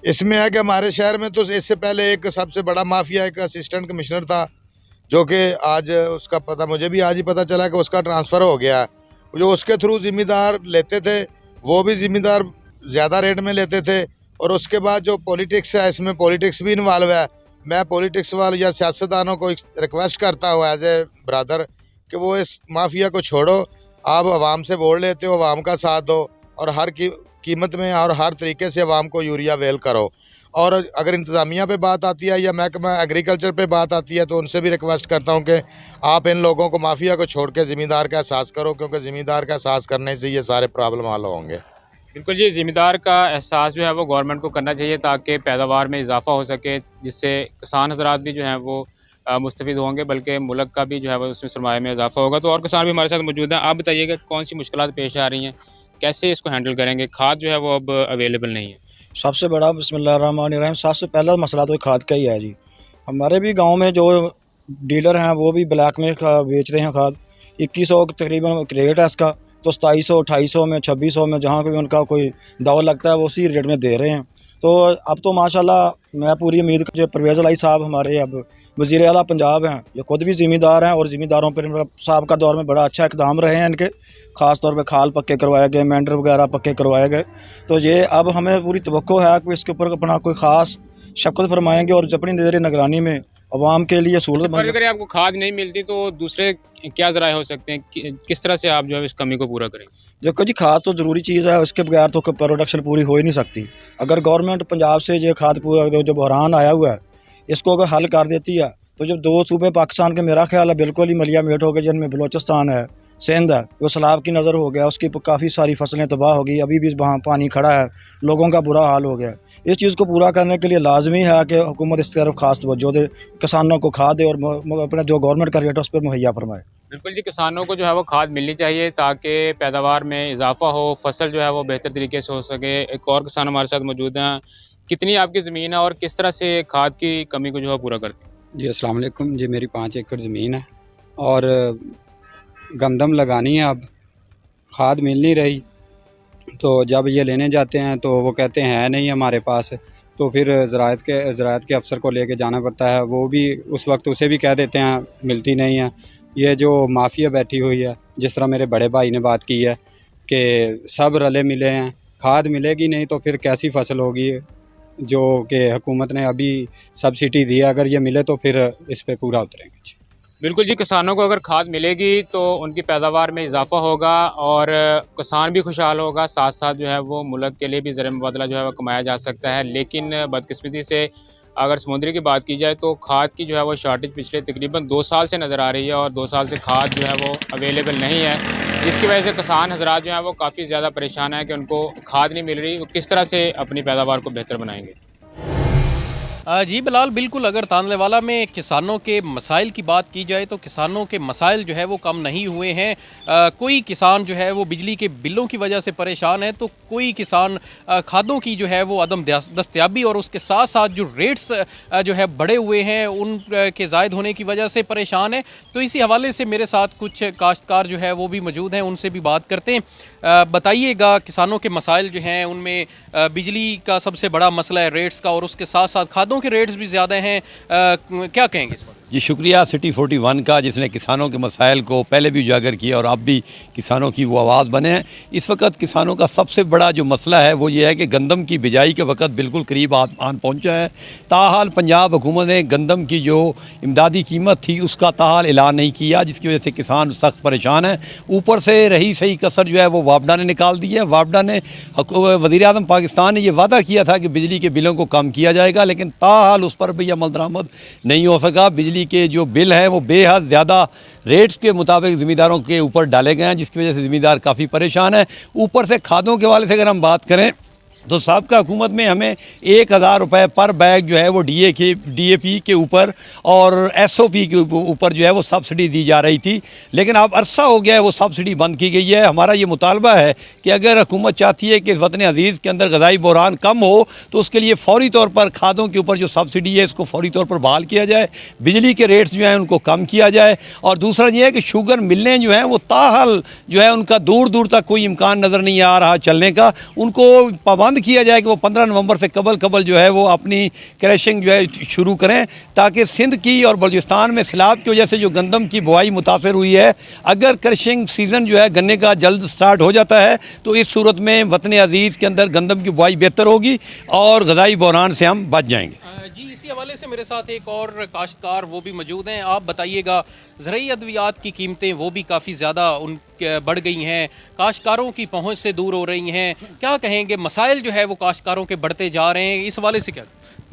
इसमें है कि हमारे शहर में तो इससे पहले एक सबसे बड़ा माफिया एक असिस्टेंट कमिश्नर था, जो कि आज उसका पता मुझे भी आज ही पता चला कि उसका ट्रांसफ़र हो गया। जो उसके थ्रू ज़िम्मेदार लेते थे वो भी ज़िम्मेदार ज़्यादा रेट में लेते थे। और उसके बाद जो पॉलिटिक्स है, इसमें पॉलिटिक्स भी इन्वॉल्व है। मैं पॉलिटिक्स वाले या सियासतदानों को रिक्वेस्ट करता हूँ एज ए ब्रदर कि वो इस माफिया को छोड़ो, आप आवाम से वोट लेते हो, आवाम का साथ दो और हर कीमत में और हर तरीके से आवाम को यूरिया अवेल करो। और अगर इंतज़ामिया पे बात आती है या महकमा एग्रीकल्चर पे बात आती है तो उनसे भी रिक्वेस्ट करता हूँ कि आप इन लोगों को, माफिया को छोड़ के ज़िम्मेदार का एहसास करो, क्योंकि ज़िम्मेदार का एहसास करने से ये सारे प्रॉब्लम हल होंगे। बिल्कुल जी, ज़िम्मेदार का एहसास जो है वो गवर्नमेंट को करना चाहिए ताकि पैदावार में इजाफा हो सके, जिससे किसान हज़रात भी जो हैं वो मुस्तफ़ीद होंगे, बल्कि मुल्क का भी जो है वो उसमें सरमाए में इजाफा होगा। तो और किसान भी हमारे साथ मौजूद हैं। आप बताइएगा कौन सी मुश्किलात पेश आ रही हैं, कैसे इसको हैंडल करेंगे? खाद जो है वो अब अवेलेबल नहीं है। सबसे बड़ा बिस्मिल्लाहिर्रहमानिर्रहीम सबसे पहला मसला तो खाद का ही है जी। हमारे भी गांव में जो डीलर हैं वो भी ब्लैक में बेच रहे हैं खाद। 2100 तकरीबन रेट है इसका, तो 2700, 2800 में, 2600 में, जहाँ भी उनका कोई दाव लगता है वो उसी रेट में दे रहे हैं। तो अब तो माशाल्लाह मैं पूरी उम्मीद जो परवेज़ अलाई साहब हमारे अब वज़ीर आला पंजाब हैं, ये खुद भी ज़िम्मेदार हैं और ज़िम्मेदारों पर साहब का दौर में बड़ा अच्छा इक़दाम रहे हैं इनके। ख़ास तौर पे खाल पक्के करवाए गए, मेंढर वगैरह पक्के करवाए गए। तो ये अब हमें पूरी तवक्को है कि इसके ऊपर अपना कोई ख़ास शफ़क़त फरमाएँगे और अपनी ज़ेर निगरानी में अवाम के लिए सहूलत बन। अगर आपको खाद नहीं मिलती तो दूसरे क्या ज़राए हो सकते हैं, किस तरह से आप जो है इस कमी को पूरा करेंगे? देखो जी, खाद तो ज़रूरी चीज़ है, उसके बगैर तो प्रोडक्शन पूरी हो ही नहीं सकती। अगर गवर्नमेंट पंजाब से ये खाद जो बहरान आया हुआ है इसको अगर हल कर देती है तो जब 2 सूबे पाकिस्तान के मेरा ख्याल है बिल्कुल ही मलिया मेट हो गए, जिनमें बलोचिस्तान है, सिंध है, वो सैलाब की नज़र हो गया, उसकी काफ़ी सारी फसलें तबाह हो गई, अभी भी वहाँ पानी खड़ा है, लोगों का बुरा हाल हो गया। इस चीज़ को पूरा करने के लिए लाजमी है कि हुकूमत इस तरफ खास तवज्जो दे, किसानों को खाद दे और अपना जो गवर्नमेंट का रेट है उस पर मुहैया फरमाए। बिल्कुल जी, किसानों को जो है वो खाद मिलनी चाहिए ताकि पैदावार में इजाफा हो, फसल जो है वो बेहतर तरीके से हो सके। एक और किसान हमारे साथ मौजूद हैं। कितनी आपकी ज़मीन है और किस तरह से खाद की कमी को जो है पूरा करती है? जी अस्सलाम वालेकुम जी, मेरी 5 एकड़ ज़मीन है और गंदम लगानी है। अब खाद मिल नहीं रही, तो जब ये लेने जाते हैं तो वो कहते हैं नहीं हमारे पास, तो फिर ज़राअत के अफसर को लेके जाना पड़ता है। वो भी उस वक्त उसे भी कह देते हैं मिलती नहीं है। ये जो माफिया बैठी हुई है, जिस तरह मेरे बड़े भाई ने बात की है कि सब रले मिले हैं, खाद मिलेगी नहीं तो फिर कैसी फसल होगी, जो कि हुकूमत ने अभी सब्सिडी दी है, अगर ये मिले तो फिर इस पे पूरा उतरेंगे। बिल्कुल जी, किसानों को अगर खाद मिलेगी तो उनकी पैदावार में इजाफा होगा और किसान भी खुशहाल होगा, साथ साथ जो है वो मुल्क के लिए भी ज़र मुबादला जो है वो कमाया जा सकता है। लेकिन बदकिस्मती से अगर समुद्री की बात की जाए तो खाद की जो है वो शॉर्टेज पिछले तकरीबन 2 साल से नज़र आ रही है और 2 साल से खाद जो है वो अवेलेबल नहीं है, जिसकी वजह से किसान हजरात जो हैं वो काफ़ी ज़्यादा परेशान हैं कि उनको खाद नहीं मिल रही। वो किस तरह से अपनी पैदावार को बेहतर बनाएंगे? जी बिलाल, बिल्कुल। अगर तानलेवाला में किसानों के मसाइल की बात की जाए तो किसानों के मसाइल जो है वो कम नहीं हुए हैं। कोई किसान जो है वो बिजली के बिलों की वजह से परेशान है, तो कोई किसान खादों की जो है वो अदम दस्तयाबी और उसके साथ साथ जो रेट्स जो है बढ़े हुए हैं उन के ज़ायद होने की वजह से परेशान है। तो इसी हवाले से मेरे साथ कुछ काश्तकार जो है वो भी मौजूद हैं, उनसे भी बात करते हैं। बताइएगा, किसानों के मसाइल जो हैं उनमें बिजली का सबसे बड़ा मसला है रेट्स का, और उसके साथ साथ खादों के रेट्स भी ज़्यादा हैं। क्या कहेंगे इस वक्त? जी शुक्रिया सिटी 41 का, जिसने किसानों के मसाइल को पहले भी उजागर किया और आप भी किसानों की वो आवाज़ बने हैं। इस वक्त किसानों का सबसे बड़ा जो मसला है वो ये है कि गंदम की बिजाई के वक्त बिल्कुल करीब आन पहुंचा है। ताहाल पंजाब हुकूमत ने गंदम की जो इमदादी कीमत थी उसका ताहाल ऐलान नहीं किया, जिसकी वजह से किसान सख्त परेशान है। ऊपर से रही सही कसर जो है वो वापडा ने निकाल दी है। वापडा ने, वज़ीर-ए-आज़म पाकिस्तान ने ये वादा किया था कि बिजली के बिलों को कम किया जाएगा, लेकिन ताहाल उस पर भी अमल दरामद नहीं हो सका। बिजली के जो बिल हैं वो बेहद ज़्यादा रेट्स के मुताबिक ज़मींदारों के ऊपर डाले गए हैं, जिसकी वजह से ज़मींदार काफ़ी परेशान है। ऊपर से खादों के वाले से अगर हम बात करें तो साबका हुकूमत में हमें 1000 रुपये पर बैग जो है वो DAP के ऊपर और SOP के ऊपर जो है वो सब्सिडी दी जा रही थी, लेकिन अब अरसा हो गया है वो सब्सिडी बंद की गई है। हमारा ये मुतालबा है कि अगर हुकूमत चाहती है कि इस वतन अजीज़ के अंदर ग़ज़ाई बहरान कम हो तो उसके लिए फ़ौरी तौर पर खादों के ऊपर जो सब्सिडी है इसको फ़ौरी तौर पर बहाल किया जाए, बिजली के रेट्स जो हैं उनको कम किया जाए। और दूसरा ये है कि शुगर मिलें जो हैं वो ताहल जो है उनका दूर दूर तक कोई इम्कान नज़र नहीं आ रहा चलने का, उनको पाबंद किया जाए कि वो 15 नवंबर से कबल जो है वो अपनी क्रैशिंग जो है शुरू करें, ताकि सिंध की और बलूचिस्तान में सैलाब की वजह से जो गंदम की बुआई मुतासर हुई है, अगर क्रशिंग सीज़न जो है गन्ने का जल्द स्टार्ट हो जाता है तो इस सूरत में वतन अजीज़ के अंदर गंदम की बुआई बेहतर होगी और ग़ज़ाई बहरान से हम बच जाएंगे। जी, इसी हवाले से मेरे साथ एक और काश्तकार वो भी मौजूद हैं। आप बताइएगा, ज़रूरी अद्वियात की कीमतें वो भी काफ़ी ज़्यादा बढ़ गई हैं, काश्तकारों की पहुंच से दूर हो रही हैं। क्या कहेंगे, मसाइल जो है वो काश्तकारों के बढ़ते जा रहे हैं, इस हवाले से क्या?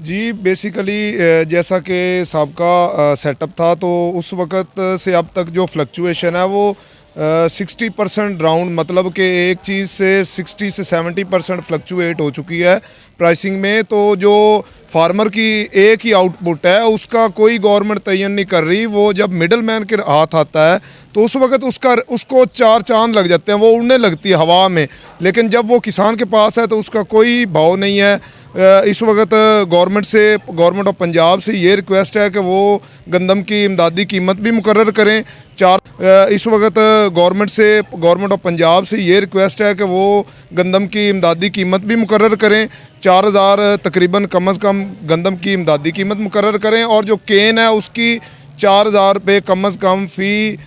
जी बेसिकली जैसा कि सबका सेटअप था तो उस वक्त से अब तक जो फ्लक्चुएशन है वो 60% राउंड, मतलब कि एक चीज़ से 60 से 70% फ्लक्चुएट हो चुकी है प्राइसिंग में। तो जो फार्मर की एक ही आउटपुट है उसका कोई गवर्नमेंट तयन नहीं कर रही। वो जब मिडल मैन के हाथ आता है तो उस वक्त उसको 4 चांद लग जाते हैं, वो उड़ने लगती है हवा में, लेकिन जब वो किसान के पास है तो उसका कोई भाव नहीं है। इस वक्त गवर्नमेंट ऑफ पंजाब से ये रिक्वेस्ट है कि वो गंदम की इमदादी कीमत भी मुकर्रर करें। इस वक्त गवर्नमेंट ऑफ पंजाब से ये रिक्वेस्ट है कि वो गंदम की इमदादी कीमत भी मुकर्रर करें। 4000 तकरीबन कम अज़ कम गंदम की इमदादी कीमत मुकर्रर करें, और जो केन है उसकी 4000 रुपये कम अज़ कम फ़ी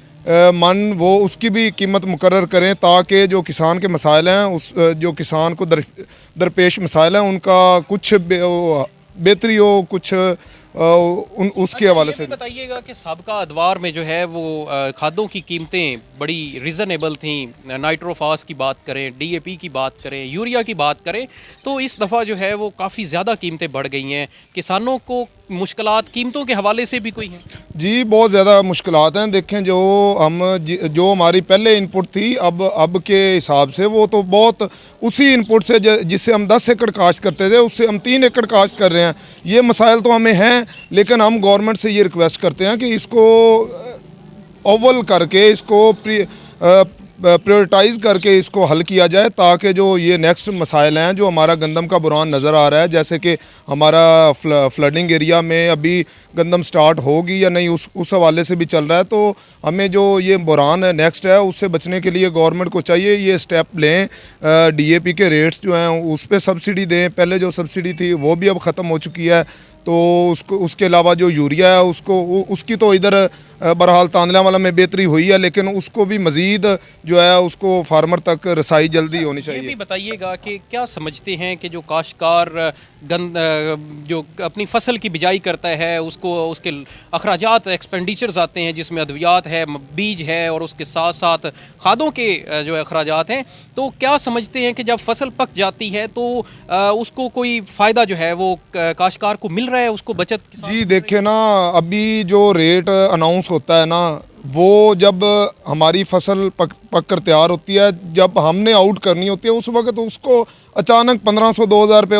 मन वो उसकी भी कीमत मुकर्रर करें, ताकि जो किसान के मसाइल हैं जो किसान को दरपेश मसाइल हैं उनका कुछ बेहतरी हो, कुछ उसके हवाले से। बताइएगा कि साबका अदवार में जो है वो खादों की कीमतें बड़ी रिजनेबल थी। नाइट्रोफास की बात करें, DAP की बात करें, यूरिया की बात करें, तो इस दफ़ा जो है वो काफ़ी ज़्यादा कीमतें बढ़ गई हैं। किसानों को मुश्किलात कीमतों के हवाले से भी कोई हैं? जी बहुत ज़्यादा मुश्किलात हैं। देखें जो हमारी पहले इनपुट थी अब के हिसाब से वो तो बहुत उसी इनपुट से जिससे हम 10 एकड़ काश्त करते थे उससे हम 3 एकड़ काश्त कर रहे हैं। ये मसाइल तो हमें हैं, लेकिन हम गवर्नमेंट से ये रिक्वेस्ट करते हैं कि इसको ओवल करके इसको प्रायोरिटाइज़ करके इसको हल किया जाए, ताकि जो ये नेक्स्ट मसाइल हैं जो हमारा गंदम का बुरान नज़र आ रहा है, जैसे कि हमारा फ्लडिंग एरिया में अभी गंदम स्टार्ट होगी या नहीं उस हवाले से भी चल रहा है। तो हमें जो ये बुरान है नेक्स्ट है उससे बचने के लिए गवर्नमेंट को चाहिए ये स्टेप लें। DAP के रेट्स जो हैं उस पर सब्सिडी दें। पहले जो सब्सिडी थी वो भी अब ख़त्म हो चुकी है, तो उसके अलावा जो यूरिया है उसकी तो इधर बहरहाल तांदलावाला में बेहतरी हुई है, लेकिन उसको भी मज़ीद जो है उसको फार्मर तक रसाई जल्दी होनी चाहिए। ये भी बताइएगा कि क्या समझते हैं कि जो काश्तकार जो अपनी फसल की बिजाई करता है उसको उसके अखराजात एक्सपेंडिचर्स आते हैं, जिसमें अद्वियात है, बीज है और उसके साथ साथ खादों के जो है अखराजात हैं, तो क्या समझते हैं कि जब फसल पक जाती है तो उसको कोई फ़ायदा जो है वो काश्तकार को मिल रहा है, उसको बचत? जी देखिए ना, अभी जो रेट अनाउंस होता है ना, वो जब हमारी फसल पक कर तैयार होती है, जब हमने आउट करनी होती है, उस वक्त उसको अचानक 1500 2000 रुपये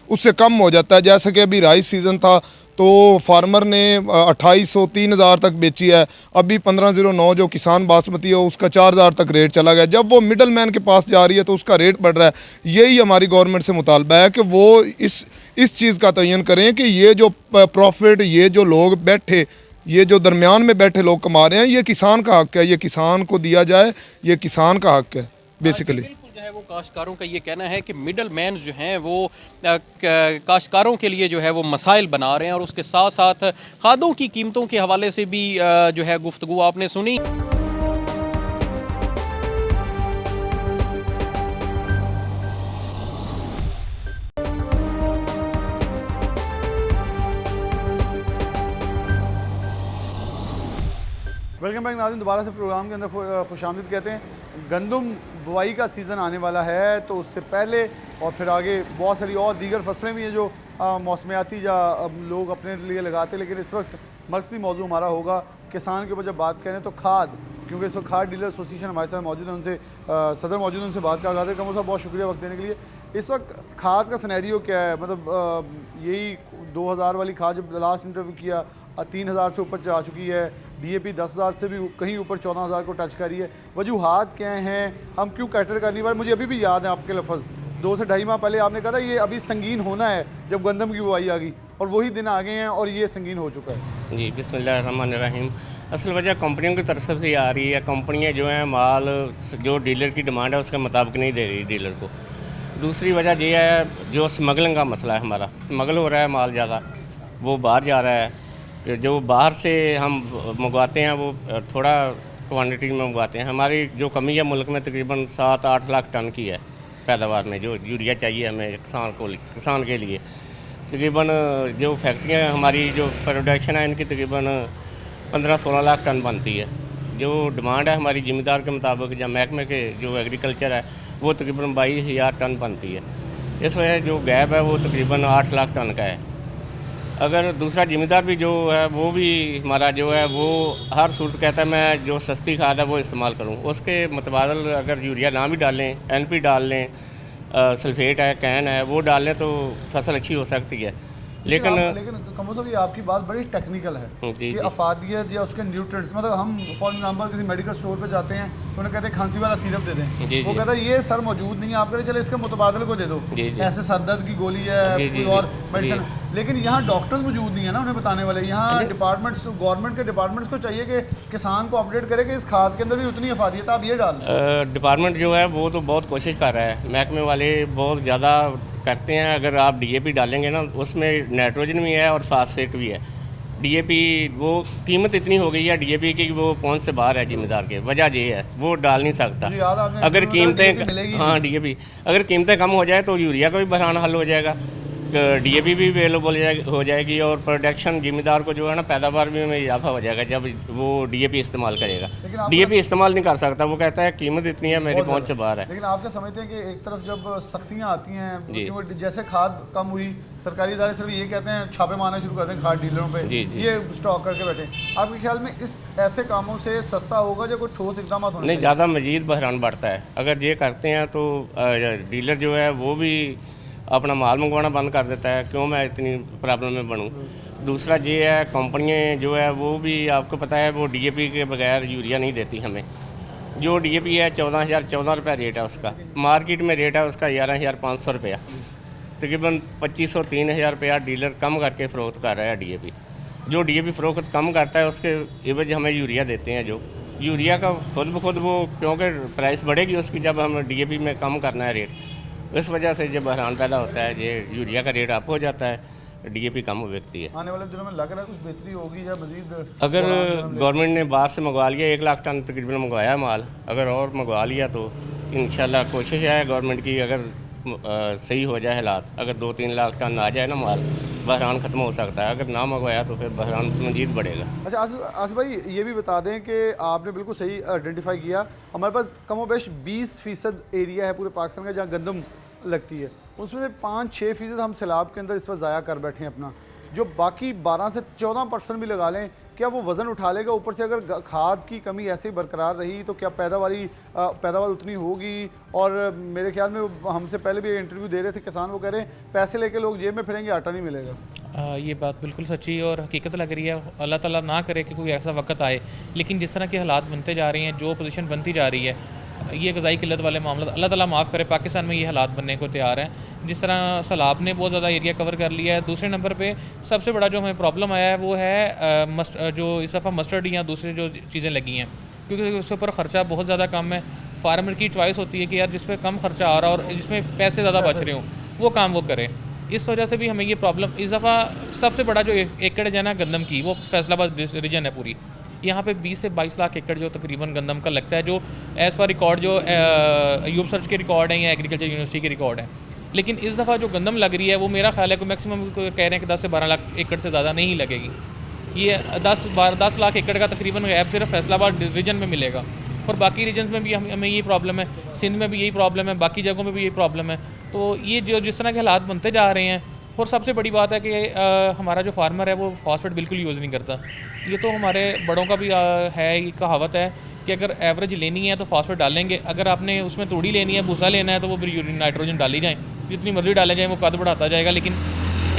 उससे कम हो जाता है। जैसे कि अभी राइस सीज़न था तो फार्मर ने 2800 3000 तक बेची है। अभी 1509 जो किसान बासमती है उसका 4000 तक रेट चला गया। जब वो मिडल मैन के पास जा रही है तो उसका रेट बढ़ रहा है। यही हमारी गवर्नमेंट से मुतालबा है कि वो इस चीज़ का तयन करें कि ये जो प्रॉफिट, ये जो लोग बैठे, ये जो दरमियान में बैठे लोग कमा रहे हैं, ये किसान का हक है, ये किसान को दिया जाए, ये किसान का हक है बेसिकली। जो है वो काश्तकारों का ये कहना है कि मिडल मैन जो हैं वो काश्तकारों के लिए जो है वो मसाइल बना रहे हैं, और उसके साथ साथ खादों की कीमतों के हवाले से भी जो है गुफ्तगू आपने सुनी। वेलकम बैक नाज़रीन, दोबारा से प्रोग्राम के अंदर खुशामदीद कहते हैं। गंदम बुआई का सीज़न आने वाला है, तो उससे पहले और फिर आगे बहुत सारी और दीगर फसलें भी हैं जो मौसमियाती या लोग अपने लिए लगाते हैं। लेकिन इस वक्त मरकज़ी मौजू हमारा होगा किसान के ऊपर। जब बात करें तो खाद, क्योंकि इस वक्त खाद डीलर एसोसिएशन हमारे साथ मौजूद है, उनसे सदर मौजूद है, उनसे बात का आगाज़ है। कमर साहब बहुत शुक्रिया वक्त देने के लिए। इस वक्त खाद का सिनेरियो क्या है? मतलब यही 2000 वाली खाद जब लास्ट इंटरव्यू किया 3000 से ऊपर जा चुकी है, DAP 10,000 से भी कहीं ऊपर 14,000 को टच कर रही है। वजूहात क्या हैं? हम क्यों कैटर कर नहीं पा रहे? मुझे अभी भी याद है आपके लफ्ज़ 2 से ढाई माह पहले आपने कहा था ये अभी संगीन होना है जब गंदम की बुआई आ गई, और वही दिन आ गए हैं और ये संगीन हो चुका है। जी बिस्मिल्लाहिर्रहमानिर्रहीम। असल वजह कंपनियों की तरफ से आ रही है। कंपनियां जो हैं माल जो डीलर की डिमांड है उसके मुताबिक नहीं दे रही डीलर को। दूसरी वजह ये है जो स्मगलिंग का मसला है, हमारा स्मगल हो रहा है माल ज़्यादा, वो बाहर जा रहा है। तो जो बाहर से हम मंगवाते हैं वो थोड़ा क्वांटिटी में मंगवाते हैं। हमारी जो कमी है मुल्क में तकरीबन 7-8 लाख टन की है पैदावार में, जो यूरिया चाहिए हमें किसान के लिए। तकरीबन जो फैक्ट्रियाँ हमारी जो प्रोडक्शन है इनकी तकरीबन 15-16 लाख टन बनती है। जो डिमांड है हमारी ज़िम्मेदार के मुताबिक या महकमे के जो एग्रीकल्चर है वो तकरीबन 22,000 टन बनती है। इस वजह जो गैप है वो तकरीबन 8 लाख टन का है। अगर दूसरा ज़िम्मेदार भी जो है वो भी हमारा जो है वो हर सूरत कहता है मैं जो सस्ती खाद है वो इस्तेमाल करूं, उसके मुतबादल अगर यूरिया ना भी डालें, NP डाल लें, सल्फेट है, कैन है, वो डाल लें तो फसल अच्छी हो सकती है। लेकिन कमर साहब ये आपकी बात बड़ी टेक्निकल है कि अफादियत या उसके न्यूट्रिएंट्स, मतलब हम फॉर एग्जांपल किसी मेडिकल स्टोर पे जाते हैं तो उन्हें कहते हैं खांसी वाला सिरप दे दें, वो कहता है ये सर मौजूद नहीं है, आप कहते चले इसके मुतबादल को दे दो, ऐसे सर दर्द की गोली है कोई और मेडिसिन। लेकिन यहाँ डॉक्टर्स मौजूद नहीं है ना उन्हें बताने वाले। यहाँ डिपार्टमेंट्स, गवर्नमेंट के डिपार्टमेंट्स को चाहिए कि किसान को अपडेट करे कि इस खाद के अंदर भी उतनी अफादियत आप ये डाल। डिपार्टमेंट जो है वो तो बहुत कोशिश कर रहा है, महकमे वाले बहुत ज़्यादा करते हैं। अगर आप DAP डालेंगे ना उसमें नाइट्रोजन भी है और फास्फेट भी है। DAP वो कीमत इतनी हो गई है DAP की वो पहुंच से बाहर है ज़िम्मेदार के। वजह ये है वो डाल नहीं सकता। अगर कीमतें, हाँ DAP अगर कीमतें कम हो जाए तो यूरिया का भी बहरान हल हो जाएगा, DAP भी अवेलेबल हो जाएगी और प्रोडक्शन ज़िम्मेदार को जो है ना पैदावार में इजाफा हो जाएगा जब वो DAP इस्तेमाल करेगा। DAP इस्तेमाल नहीं कर सकता, वो कहता है कीमत इतनी है मेरी पहुंच से बाहर है। लेकिन आप क्या समझते हैं कि एक तरफ जब सख्तियाँ आती हैं, जैसे खाद कम हुई, सरकारी इदारे सिर्फ ये कहते हैं छापे मारना शुरू करते हैं खाद डीलरों पे, ये स्टॉक करके बैठे। आपके ख्याल में इस ऐसे कामों से सस्ता होगा या कोई ठोस इकदाम होने? नहीं, ज़्यादा मजीद बहरान बढ़ता है। अगर ये करते हैं तो डीलर जो है वो भी अपना माल मंगवाना बंद कर देता है, क्यों मैं इतनी प्रॉब्लम में बनूं। दूसरा ये है कंपनियां जो है वो भी आपको पता है वो DAP के बगैर यूरिया नहीं देती हमें। जो DAP है 14,014 रुपये रेट है उसका, मार्केट में रेट है उसका 11,500 रुपया, तकरीबन 2,500-3,000 रुपया डीलर कम करके फ़रोख्त कर रहा है DAP। जो DAP फ़रोख्त कम करता है उसके एवज हमें यूरिया देते हैं। जो यूरिया का खुद ब खुद वो क्योंकि प्राइस बढ़ेगी उसकी जब हम DAP में कम करना है रेट, इस वजह से जब बहरान पैदा होता है ये यूरिया का रेट अप हो जाता है, DAP कम व्यक्ति है। आने वाले दिनों में लग रहा है कुछ बेहतरी होगी या मजीद? अगर गवर्नमेंट ने बाहर से मंगवा लिया 1 लाख टन तकरीबन मंगवाया माल, अगर और मंगवा लिया तो इंशाल्लाह कोशिश है गवर्नमेंट की, अगर सही हो जाए हालात, अगर 2-3 लाख टन आ जाए ना माल, बहरान ख़त्म हो सकता है। अगर ना मंगवाया तो फिर बहरान मजीद बढ़ेगा। अच्छा आसिफ भाई, ये भी बता दें कि आपने बिल्कुल सही आइडेंटिफाई किया, हमारे पास कमोबेश 20% एरिया है पूरे पाकिस्तान का जहाँ गंदम लगती है, उसमें से 5-6% हम सैलाब के अंदर इस वक्त ज़ाया कर बैठे हैं अपना। जो बाकी 12 से 14% भी लगा लें, क्या वो वज़न उठा लेगा? ऊपर से अगर खाद की कमी ऐसे ही बरकरार रही तो क्या पैदावार उतनी होगी? और मेरे ख्याल में हमसे पहले भी इंटरव्यू दे रहे थे किसान, वो कह रहे हैं पैसे लेके लोग जेब में फिरेंगे, आटा नहीं मिलेगा। ये बात बिल्कुल सच्ची और हकीकत लग रही है। अल्लाह ताला ना करे कि कोई ऐसा वक्त आए, लेकिन जिस तरह के हालात बनते जा रहे हैं, जो पोजीशन बनती जा रही है, ये ग़िज़ाई किल्लत वाले मामला, अल्लाह ताला माफ़ करे, पाकिस्तान में ये हालात बनने को तैयार हैं। जिस तरह सैलाब ने बहुत ज़्यादा एरिया कवर कर लिया है। दूसरे नंबर पे सबसे बड़ा जो हमें प्रॉब्लम आया है वो है जो इस दफ़ा मस्टर्ड या दूसरी जो चीज़ें लगी हैं, क्योंकि उसके ऊपर ख़र्चा बहुत ज़्यादा कम है। फार्मर की चॉइस होती है कि यार जिस पे कम खर्चा आ रहा है और जिसमें पैसे ज़्यादा बच रहे हों वो काम वो करें। इस वजह से भी हमें ये प्रॉब्लम, इस दफ़ा सबसे बड़ा जो एकड़ है ना गंदम की, वो फैसलाबाद रीजन है पूरी। यहाँ पे 20 से 22 लाख एकड़ जो तकरीबन गंदम का लगता है, जो एज़ पर रिकॉर्ड जो यूब सर्च के रिकॉर्ड हैं या एग्रीकल्चर यूनिवर्सिटी के रिकॉर्ड हैं। लेकिन इस दफ़ा जो गंदम लग रही है वो मेरा ख्याल है कि मैक्सिमम कह रहे हैं कि 10 से 12 लाख एकड़ से ज़्यादा नहीं लगेगी। ये 10 लाख एकड़ का तकरीबन गैप सिर्फ फैसलाबाद रीजन में मिलेगा, और बाकी रीजन्स में भी हमें यही प्रॉब्लम है, सिंध में भी यही प्रॉब्लम है, बाकी जगहों में भी यही प्रॉब्लम है। तो ये जो जिस तरह के हालात बनते जा रहे हैं, और सबसे बड़ी बात है कि हमारा जो फार्मर है वो फॉस्फेट बिल्कुल यूज़ नहीं करता। ये तो हमारे बड़ों का भी है, ये कहावत है कि अगर एवरेज लेनी है तो फॉस्फेट डालेंगे, अगर आपने उसमें तूड़ी लेनी है, भूसा लेना है, तो वो फिर नाइट्रोजन डाली जाए, जितनी मर्जी डाले जाए, वो कद बढ़ाता जाएगा, लेकिन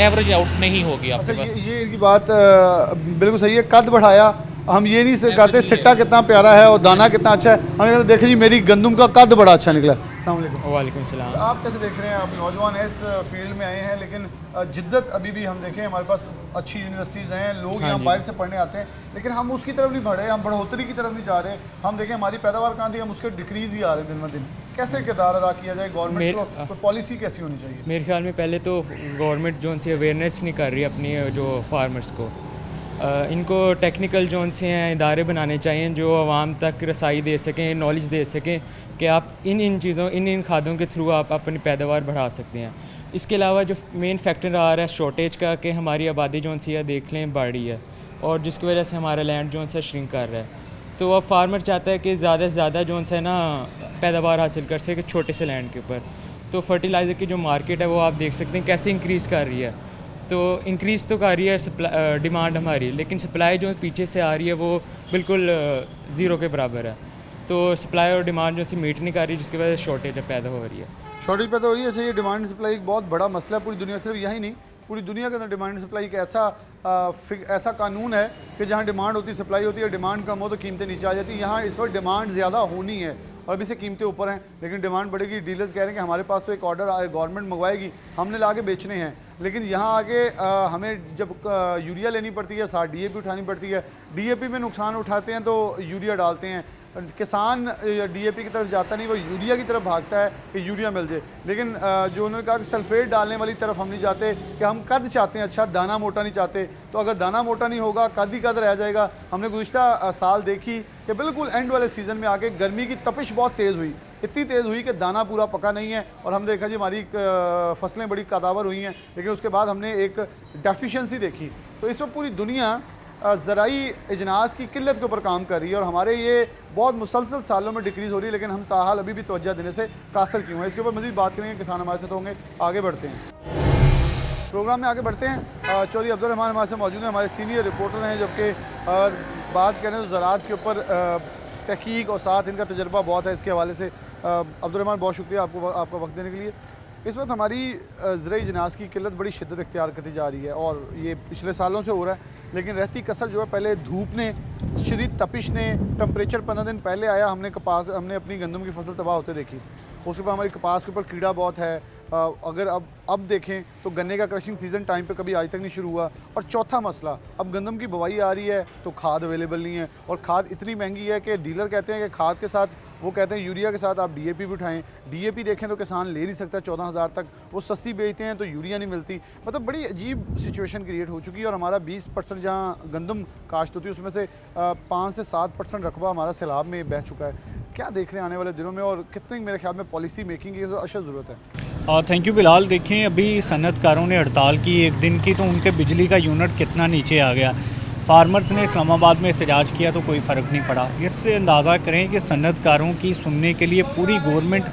एवरेज आउट नहीं होगी आपके पास। ये इनकी बात बिल्कुल सही है, कद बढ़ाया। हम ये नहीं कहते सिट्टा कितना प्यारा है और दाना कितना अच्छा है, हम कहते देखें जी मेरी गंदम का कद बड़ा अच्छा निकला। वालेकुम सलाम। आप कैसे देख रहे हैं? आप नौजवान हैं, इस फील्ड में आए हैं, लेकिन जिद्दत अभी भी हम देखें, हमारे पास अच्छी यूनिवर्सिटीज़ हैं, लोग यहाँ बाहर से पढ़ने आते हैं, लेकिन हम उसकी तरफ नहीं बढ़े, हम बढ़ोतरी की तरफ नहीं जा रहे। हम देखें हमारी पैदावार कहाँ थी, हम उसके डिक्रीज़ ही आ रहे हैं दिन ब दिन। कैसे किरदार अदा किया जाए? गवर्नमेंट को पॉलिसी कैसी होनी चाहिए? मेरे ख्याल में पहले तो गवर्नमेंट जो सी अवेयरनेस नहीं कर रही अपनी जो फार्मर्स को, इनको टेक्निकल जोन से हैं इदारे बनाने चाहिए जो आवाम तक रसाई दे सकें, नॉलेज दे सकें कि आप इन चीज़ों इन खादों के थ्रू आप अपनी पैदावार बढ़ा सकते हैं। इसके अलावा जो मेन फैक्टर आ रहा है शॉर्टेज का, कि हमारी आबादी जोन सी है देख लें बढ़ रही है, और जिसकी वजह से हमारा लैंड जोन सा श्रिंक कर रहा है। तो अब फार्मर चाहता है कि ज़्यादा से ज़्यादा जोन सा है ना पैदावार हासिल कर सके छोटे से लैंड के ऊपर। तो फर्टिलाइज़र की जो मार्केट है वो आप देख सकते हैं कैसे इंक्रीज़ कर रही है। तो इंक्रीज़ तो कर रही है डिमांड हमारी, लेकिन सप्लाई जो पीछे से आ रही है वो बिल्कुल ज़ीरो के बराबर है। तो सप्लाई और डिमांड जो सी मीट नहीं कर रही, जिसकी वजह से शॉर्टेज पैदा हो रही है। शॉर्टेज पैदा हो रही है। ऐसे ये डिमांड सप्लाई एक बहुत बड़ा मसला है पूरी दुनिया, सिर्फ यही नहीं, पूरी दुनिया के अंदर डिमांड सप्लाई का ऐसा कानून है कि जहाँ डिमांड होती है सप्लाई होती है, डिमांड कम हो तो कीमतें नीचे आ जाती हैं। यहाँ इस वक्त डिमांड ज़्यादा होनी है और अभी से कीमतें ऊपर हैं, लेकिन डिमांड बढ़ेगी। डीलर्स कह रहे हैं कि हमारे पास तो एक ऑर्डर गवर्नमेंट मंगवाएगी, हमने ला के बेचने हैं, लेकिन यहाँ आगे हमें जब यूरिया लेनी पड़ती है, साथ DAP उठानी पड़ती है, DAP में नुकसान उठाते हैं तो यूरिया डालते हैं। किसान DAP की तरफ जाता नहीं, वो यूरिया की तरफ भागता है कि यूरिया मिल जाए। लेकिन जो उन्होंने कहा कि सल्फेट डालने वाली तरफ हम नहीं जाते, कि हम कद चाहते हैं, अच्छा दाना मोटा नहीं चाहते। तो अगर दाना मोटा नहीं होगा, कद ही कद रह जाएगा। हमने गुज़िश्ता साल देखी कि बिल्कुल एंड वाले सीज़न में आके गर्मी की तपिश बहुत तेज़ हुई, इतनी तेज़ हुई कि दाना पूरा पका नहीं है, और हम देखा जी हमारी फसलें बड़ी कादावर हुई हैं, लेकिन उसके बाद हमने एक डेफिशिएंसी देखी। तो इस वक्त पूरी दुनिया ज़राई इजनास की किल्लत के ऊपर काम कर रही है, और हमारे ये बहुत मुसलसल सालों में डिक्रीज़ हो रही है, लेकिन हम ताहाल अभी भी तवज्जो देने से कासल क्यों है। इसके ऊपर मज़ीद बात करेंगे, किसान हमारे साथ होंगे। आगे बढ़ते हैं, प्रोग्राम में आगे बढ़ते हैं। चौधरी अब्दुल रहमान हमारे साथ मौजूद हैं, हमारे सीनियर रिपोर्टर हैं, जबकि बात करें तो ज़राअत के ऊपर तहकीक और साथ इनका तजर्बा बहुत है। इसके हवाले से अब्दुल रहमान बहुत शुक्रिया आपका वक्त देने के लिए। इस वक्त हमारी ज़राई इजनास की किल्लत बड़ी शिद्दत इख्तियार करती जा रही है, और ये पिछले सालों से हो रहा है, लेकिन रहती कसर जो है, पहले धूप ने, शदीद तपिश ने, टेम्परेचर 15 दिन पहले आया, हमने अपनी गंदम की फसल तबाह होते देखी। उसके बाद हमारी कपास के ऊपर कीड़ा बहुत है। अगर अब देखें तो गन्ने का क्रशिंग सीज़न टाइम पे कभी आज तक नहीं शुरू हुआ। और चौथा मसला, अब गंदम की बुवाई आ रही है तो खाद अवेलेबल नहीं है, और खाद इतनी महंगी है कि डीलर कहते हैं कि खाद के साथ, वो कहते हैं यूरिया के साथ आप DAP भी उठाएं। DAP देखें तो किसान ले नहीं सकता 14,000 तक, वो सस्ती बेचते हैं तो यूरिया नहीं मिलती। मतलब बड़ी अजीब सिचुएशन क्रिएट हो चुकी है, और हमारा 20% जहाँ गंदम काश्त होती है उसमें से 5 से 7% रकबा हमारा सैलाब में बह चुका है। क्या देख रहे हैं आने वाले दिनों में, और कितनी मेरे ख्याल में पॉलिसी मेकिंग की अशद ज़रूरत है? Thank you Bilal. देखें, अभी सनतकारों ने हड़ताल की एक दिन की, तो उनके बिजली का यूनिट कितना नीचे आ गया। फार्मर्स ने इस्लामाबाद में एहतजाज किया तो कोई फ़र्क नहीं पड़ा। इससे अंदाज़ा करें कि सनतकारों की सुनने के लिए पूरी गवर्नमेंट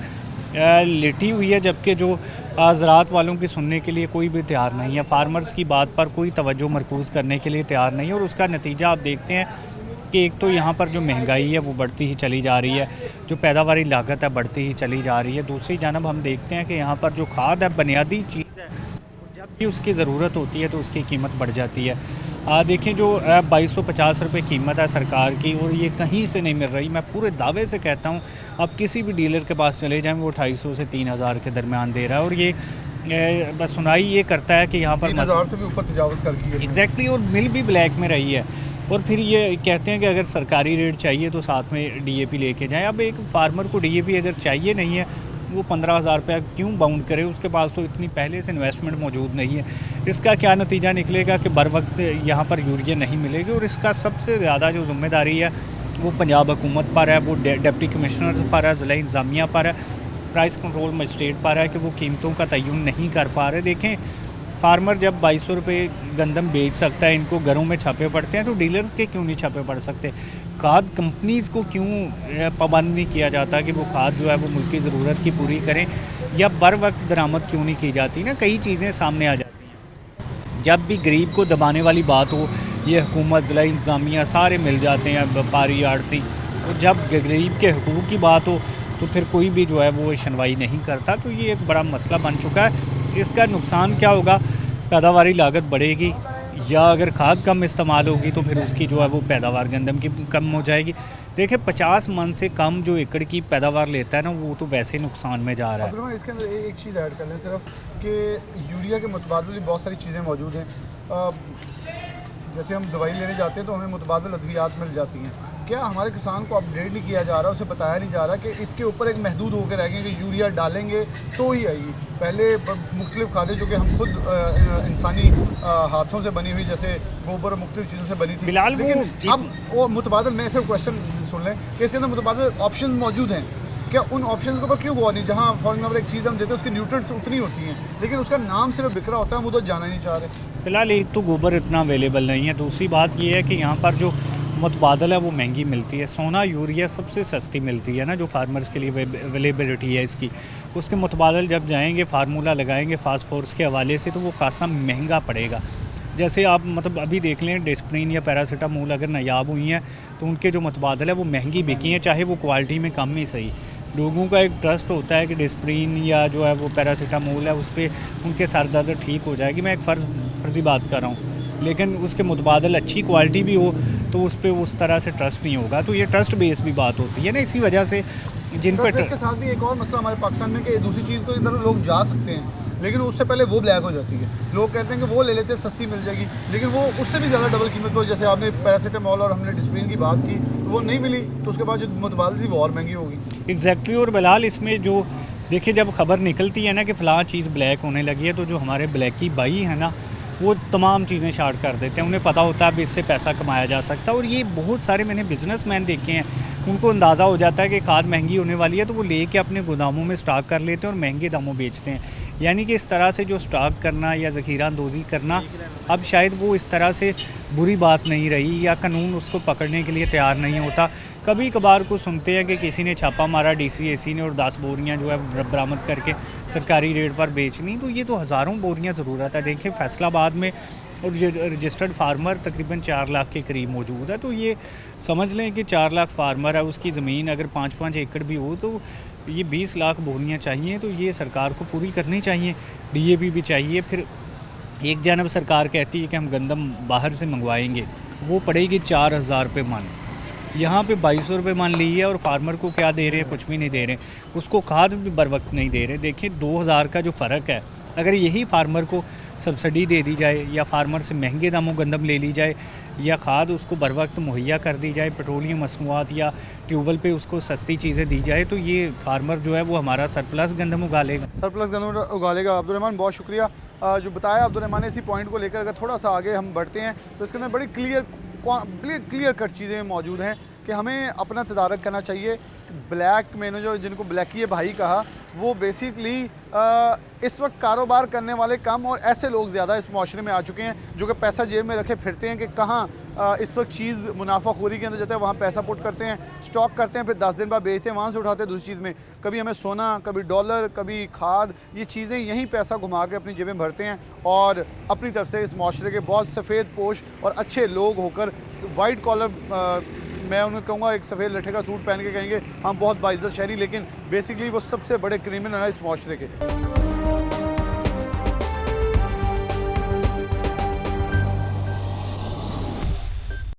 लेटी हुई है, जबकि जो ज़राअत वालों की सुनने के लिए कोई भी तैयार नहीं है। फार्मर्स की बात पर कोई तवज्जो मरकूज़ करने के लिए तैयार नहीं है, और उसका नतीजा आप देखते हैं कि एक तो यहाँ पर जो महंगाई है वो बढ़ती ही चली जा रही है, जो पैदावारी लागत है बढ़ती ही चली जा रही है। दूसरी जानब हम देखते हैं कि यहाँ पर जो खाद है, बुनियादी चीज़ है, जब भी उसकी ज़रूरत होती है तो उसकी कीमत बढ़ जाती है। देखें, जो 2250 रुपये कीमत है सरकार की, और ये कहीं से नहीं मिल रही। मैं पूरे दावे से कहता हूँ, आप किसी भी डीलर के पास चले जाएँ, वो 250 से 3000 के दरमियान दे रहा है, और ये बस सुनाई ये करता है कि यहाँ पर 3000 से भी ऊपर तजावज़ कर गई है। एग्जैक्टली, और मिल भी ब्लैक में रही है। और फिर ये कहते हैं कि अगर सरकारी रेट चाहिए तो साथ में डीएपी लेके जाएं। अब एक फार्मर को डीएपी अगर चाहिए नहीं है, वो 15,000 रुपया क्यों बाउंड करे? उसके पास तो इतनी पहले से इन्वेस्टमेंट मौजूद नहीं है। इसका क्या नतीजा निकलेगा कि बर वक्त यहाँ पर यूरिया नहीं मिलेगी, और इसका सबसे ज़्यादा जो ज़िम्मेदारी है वो पंजाब हुकूमत पर है, वो डिप्टी कमिश्नर्स पर है, ज़िला इंतज़ामिया पर है, प्राइस कंट्रोल मजिस्ट्रेट पर है कि वो कीमतों का तयन नहीं कर पा रहे। देखें, फार्मर जब 2200 रुपये गंदम बेच सकता है, इनको घरों में छापे पड़ते हैं, तो डीलर्स के क्यों नहीं छापे पड़ सकते? खाद कंपनीज़ को क्यों पाबंद नहीं किया जाता कि वो खाद जो है वो मुल्क की ज़रूरत की पूरी करें, या बर वक्त दरामद क्यों नहीं की जाती? ना, कई चीज़ें सामने आ जाती हैं। जब भी गरीब को दबाने वाली बात हो, ये हुकूमत, ज़िला इंतज़ामिया सारे मिल जाते हैं, व्यापारी, आड़ती, और जब गरीब के हकूक़ की बात हो तो फिर कोई भी जो है वो सुनवाई नहीं करता। तो ये एक बड़ा मसला बन चुका है। इसका नुकसान क्या होगा? पैदावारी लागत बढ़ेगी, या अगर खाद कम इस्तेमाल होगी तो फिर उसकी जो है वो पैदावार गंदम की कम हो जाएगी। देखिए, 50 मन से कम जो एकड़ की पैदावार लेता है ना, वो तो वैसे नुकसान में जा रहा है। इसके अंदर एक चीज़ ऐड कर लें सिर्फ, कि यूरिया के मुतबादिल बहुत सारी चीज़ें मौजूद हैं। जैसे हम दवाई लेने जाते हैं तो हमें मुतबादिल अद्वियात मिल जाती हैं। क्या हमारे किसान को अपडेट नहीं किया जा रहा, उसे बताया नहीं जा रहा कि इसके ऊपर एक महदूद होकर रह गए कि यूरिया डालेंगे तो ही आएगी? पहले मुख्तलिफ खादें जो कि हम खुद इंसानी हाथों से बनी हुई, जैसे गोबर और मुख्तलिफ चीज़ों से बनी थी, बिलाल, लेकिन अब वो मुतबादिल, मैं सिर्फ क्वेश्चन सुन लें कि इसके अंदर मुतबादिल ऑप्शन मौजूद हैं, क्या उन ऑप्शन के ऊपर क्यों गौर नहीं? जहाँ फॉर एग्जाम्पल एक चीज़ हम देते हैं, उसकी न्यूट्रिएंट्स उतनी होती हैं, लेकिन उसका नाम सिर्फ बिखरा होता है, हम वो तो जाना ही नहीं चाह रहे। फिलहाल एक तो गोबर इतना अवेलेबल नहीं है, दूसरी बात ये है कि यहाँ पर जो मुतबादल है वो महंगी मिलती है। सोना यूरिया सबसे सस्ती मिलती है ना, जो फार्मर्स के लिए अवेलेबिलिटी है इसकी, उसके मुतबादल जब जाएंगे, फार्मूला लगाएंगे फास्फोरस के हवाले से, तो वो खासा महंगा पड़ेगा। जैसे आप मतलब अभी देख लें, डिस्प्रिन या पैरासीटामोल अगर नायाब हुई हैं तो उनके जो मुतबादल है वो महंगी बिकी हैं, चाहे वो क्वालिटी में कम ही सही। लोगों का एक ट्रस्ट होता है कि डिस्प्रिन या जो है वो पैरासीटामोल है, उस पर उनके सर दर्द ठीक हो जाएगी। मैं एक फ़र्ज़ी बात कर रहा हूँ, लेकिन उसके मुतबादल अच्छी क्वालिटी भी हो तो उस पर उस तरह से ट्रस्ट नहीं होगा। तो ये ट्रस्ट बेस भी बात होती है ना, इसी वजह से जिन पर इसके साथ भी एक और मसला हमारे पाकिस्तान में कि दूसरी चीज़ को इधर लोग जा सकते हैं, लेकिन उससे पहले वो ब्लैक हो जाती है। लोग कहते हैं कि वो ले लेते हैं, सस्ती मिल जाएगी, लेकिन वो उससे भी ज़्यादा डबल कीमत पर, जैसे आपने पैरासीटामोल और हमने डिस्प्रिन की बात की, वो नहीं मिली, तो उसके बाद जो मुतबादल थी वो और महंगी होगी। एग्जैक्टली। और बिलाल, इसमें जो देखिए, जब खबर निकलती है ना कि फ़लाँ चीज़ ब्लैक होने लगी है, तो जो हमारे ब्लैक की बाई है ना, वो तमाम चीज़ें शार्ट कर देते हैं। उन्हें पता होता है अब इससे पैसा कमाया जा सकता है। और ये बहुत सारे मैंने बिजनेसमैन देखे हैं, उनको अंदाज़ा हो जाता है कि खाद महंगी होने वाली है, तो वो लेके अपने गोदामों में स्टॉक कर लेते हैं और महंगे दामों बेचते हैं। यानी कि इस तरह से जो स्टॉक करना या ज़ख़ीरा अंदोज़ी करना, अब शायद वो इस तरह से बुरी बात नहीं रही, या कानून उसको पकड़ने के लिए तैयार नहीं होता। कभी कभार को सुनते हैं कि किसी ने छापा मारा DCAC ने और 10 बोरियां जो है बरामद करके सरकारी रेट पर बेचनी, तो ये तो हज़ारों बोरियां ज़रूरत है। देखिए, फैसलाबाद में और रजिस्टर्ड फार्मर तकरीबन 4 लाख के करीब मौजूद है। तो ये समझ लें कि 4 लाख फार्मर है, उसकी ज़मीन अगर 5-5 एकड़ भी हो तो ये 20 लाख बोरियां चाहिए। तो ये सरकार को पूरी करनी चाहिए। DAP भी चाहिए। फिर एक जानब सरकार कहती है कि हम गंदम बाहर से मंगवाएंगे, वो पड़ेगी 4,000 रुपये मन। यहाँ पे 2200 रुपये मान ली है, और फार्मर को क्या दे रहे हैं? कुछ भी नहीं दे रहे। उसको खाद भी बर वक्त नहीं दे रहे। देखिए, 2000 का जो फ़र्क है, अगर यही फार्मर को सब्सिडी दे दी जाए, या फार्मर से महंगे दामों गंदम ले ली जाए, या खाद उसको बर वक्त मुहैया कर दी जाए, पेट्रोलियम मसनूआत या ट्यूबवेल पे उसको सस्ती चीज़ें दी जाए, तो ये फार्मर जो है वो हमारा सरप्लस गंदम उगा लेगा। सरप्लस गंदम उगा लेगा। अब्दुर्रहमान, बहुत शुक्रिया जो बताया अब्दुर्रहमान ने। इसी पॉइंट को लेकर अगर थोड़ा सा आगे हम बढ़ते हैं तो इसके अंदर बड़ी क्लियर कट चीज़ें मौजूद हैं कि हमें अपना तदारक करना चाहिए। ब्लैक मैंने जो जिनको ब्लैकी भाई कहा, वो बेसिकली इस वक्त कारोबार करने वाले कम और ऐसे लोग ज़्यादा इस माशरे में आ चुके हैं जो कि पैसा जेब में रखे फिरते हैं कि कहाँ इस वक्त चीज़ मुनाफाखोरी के अंदर जाता है, वहाँ पैसा पुट करते हैं, स्टॉक करते हैं, फिर 10 दिन बाद बेचते हैं, वहाँ से उठाते हैं दूसरी चीज़ में। कभी हमें सोना, कभी डॉलर, कभी खाद, ये चीज़ें यहीं पैसा घुमा के अपनी जेबें भरते हैं और अपनी तरफ से इस माशरे के बहुत सफ़ेद पोश और अच्छे लोग होकर वाइट कॉलर, मैं उन्हें कहूँगा एक सफ़ेद लट्ठे का सूट पहन के कहेंगे हम बहुत बाइज़्ज़त शहरी, लेकिन बेसिकली वो सबसे बड़े क्रिमिनल हैं इस माशरे के।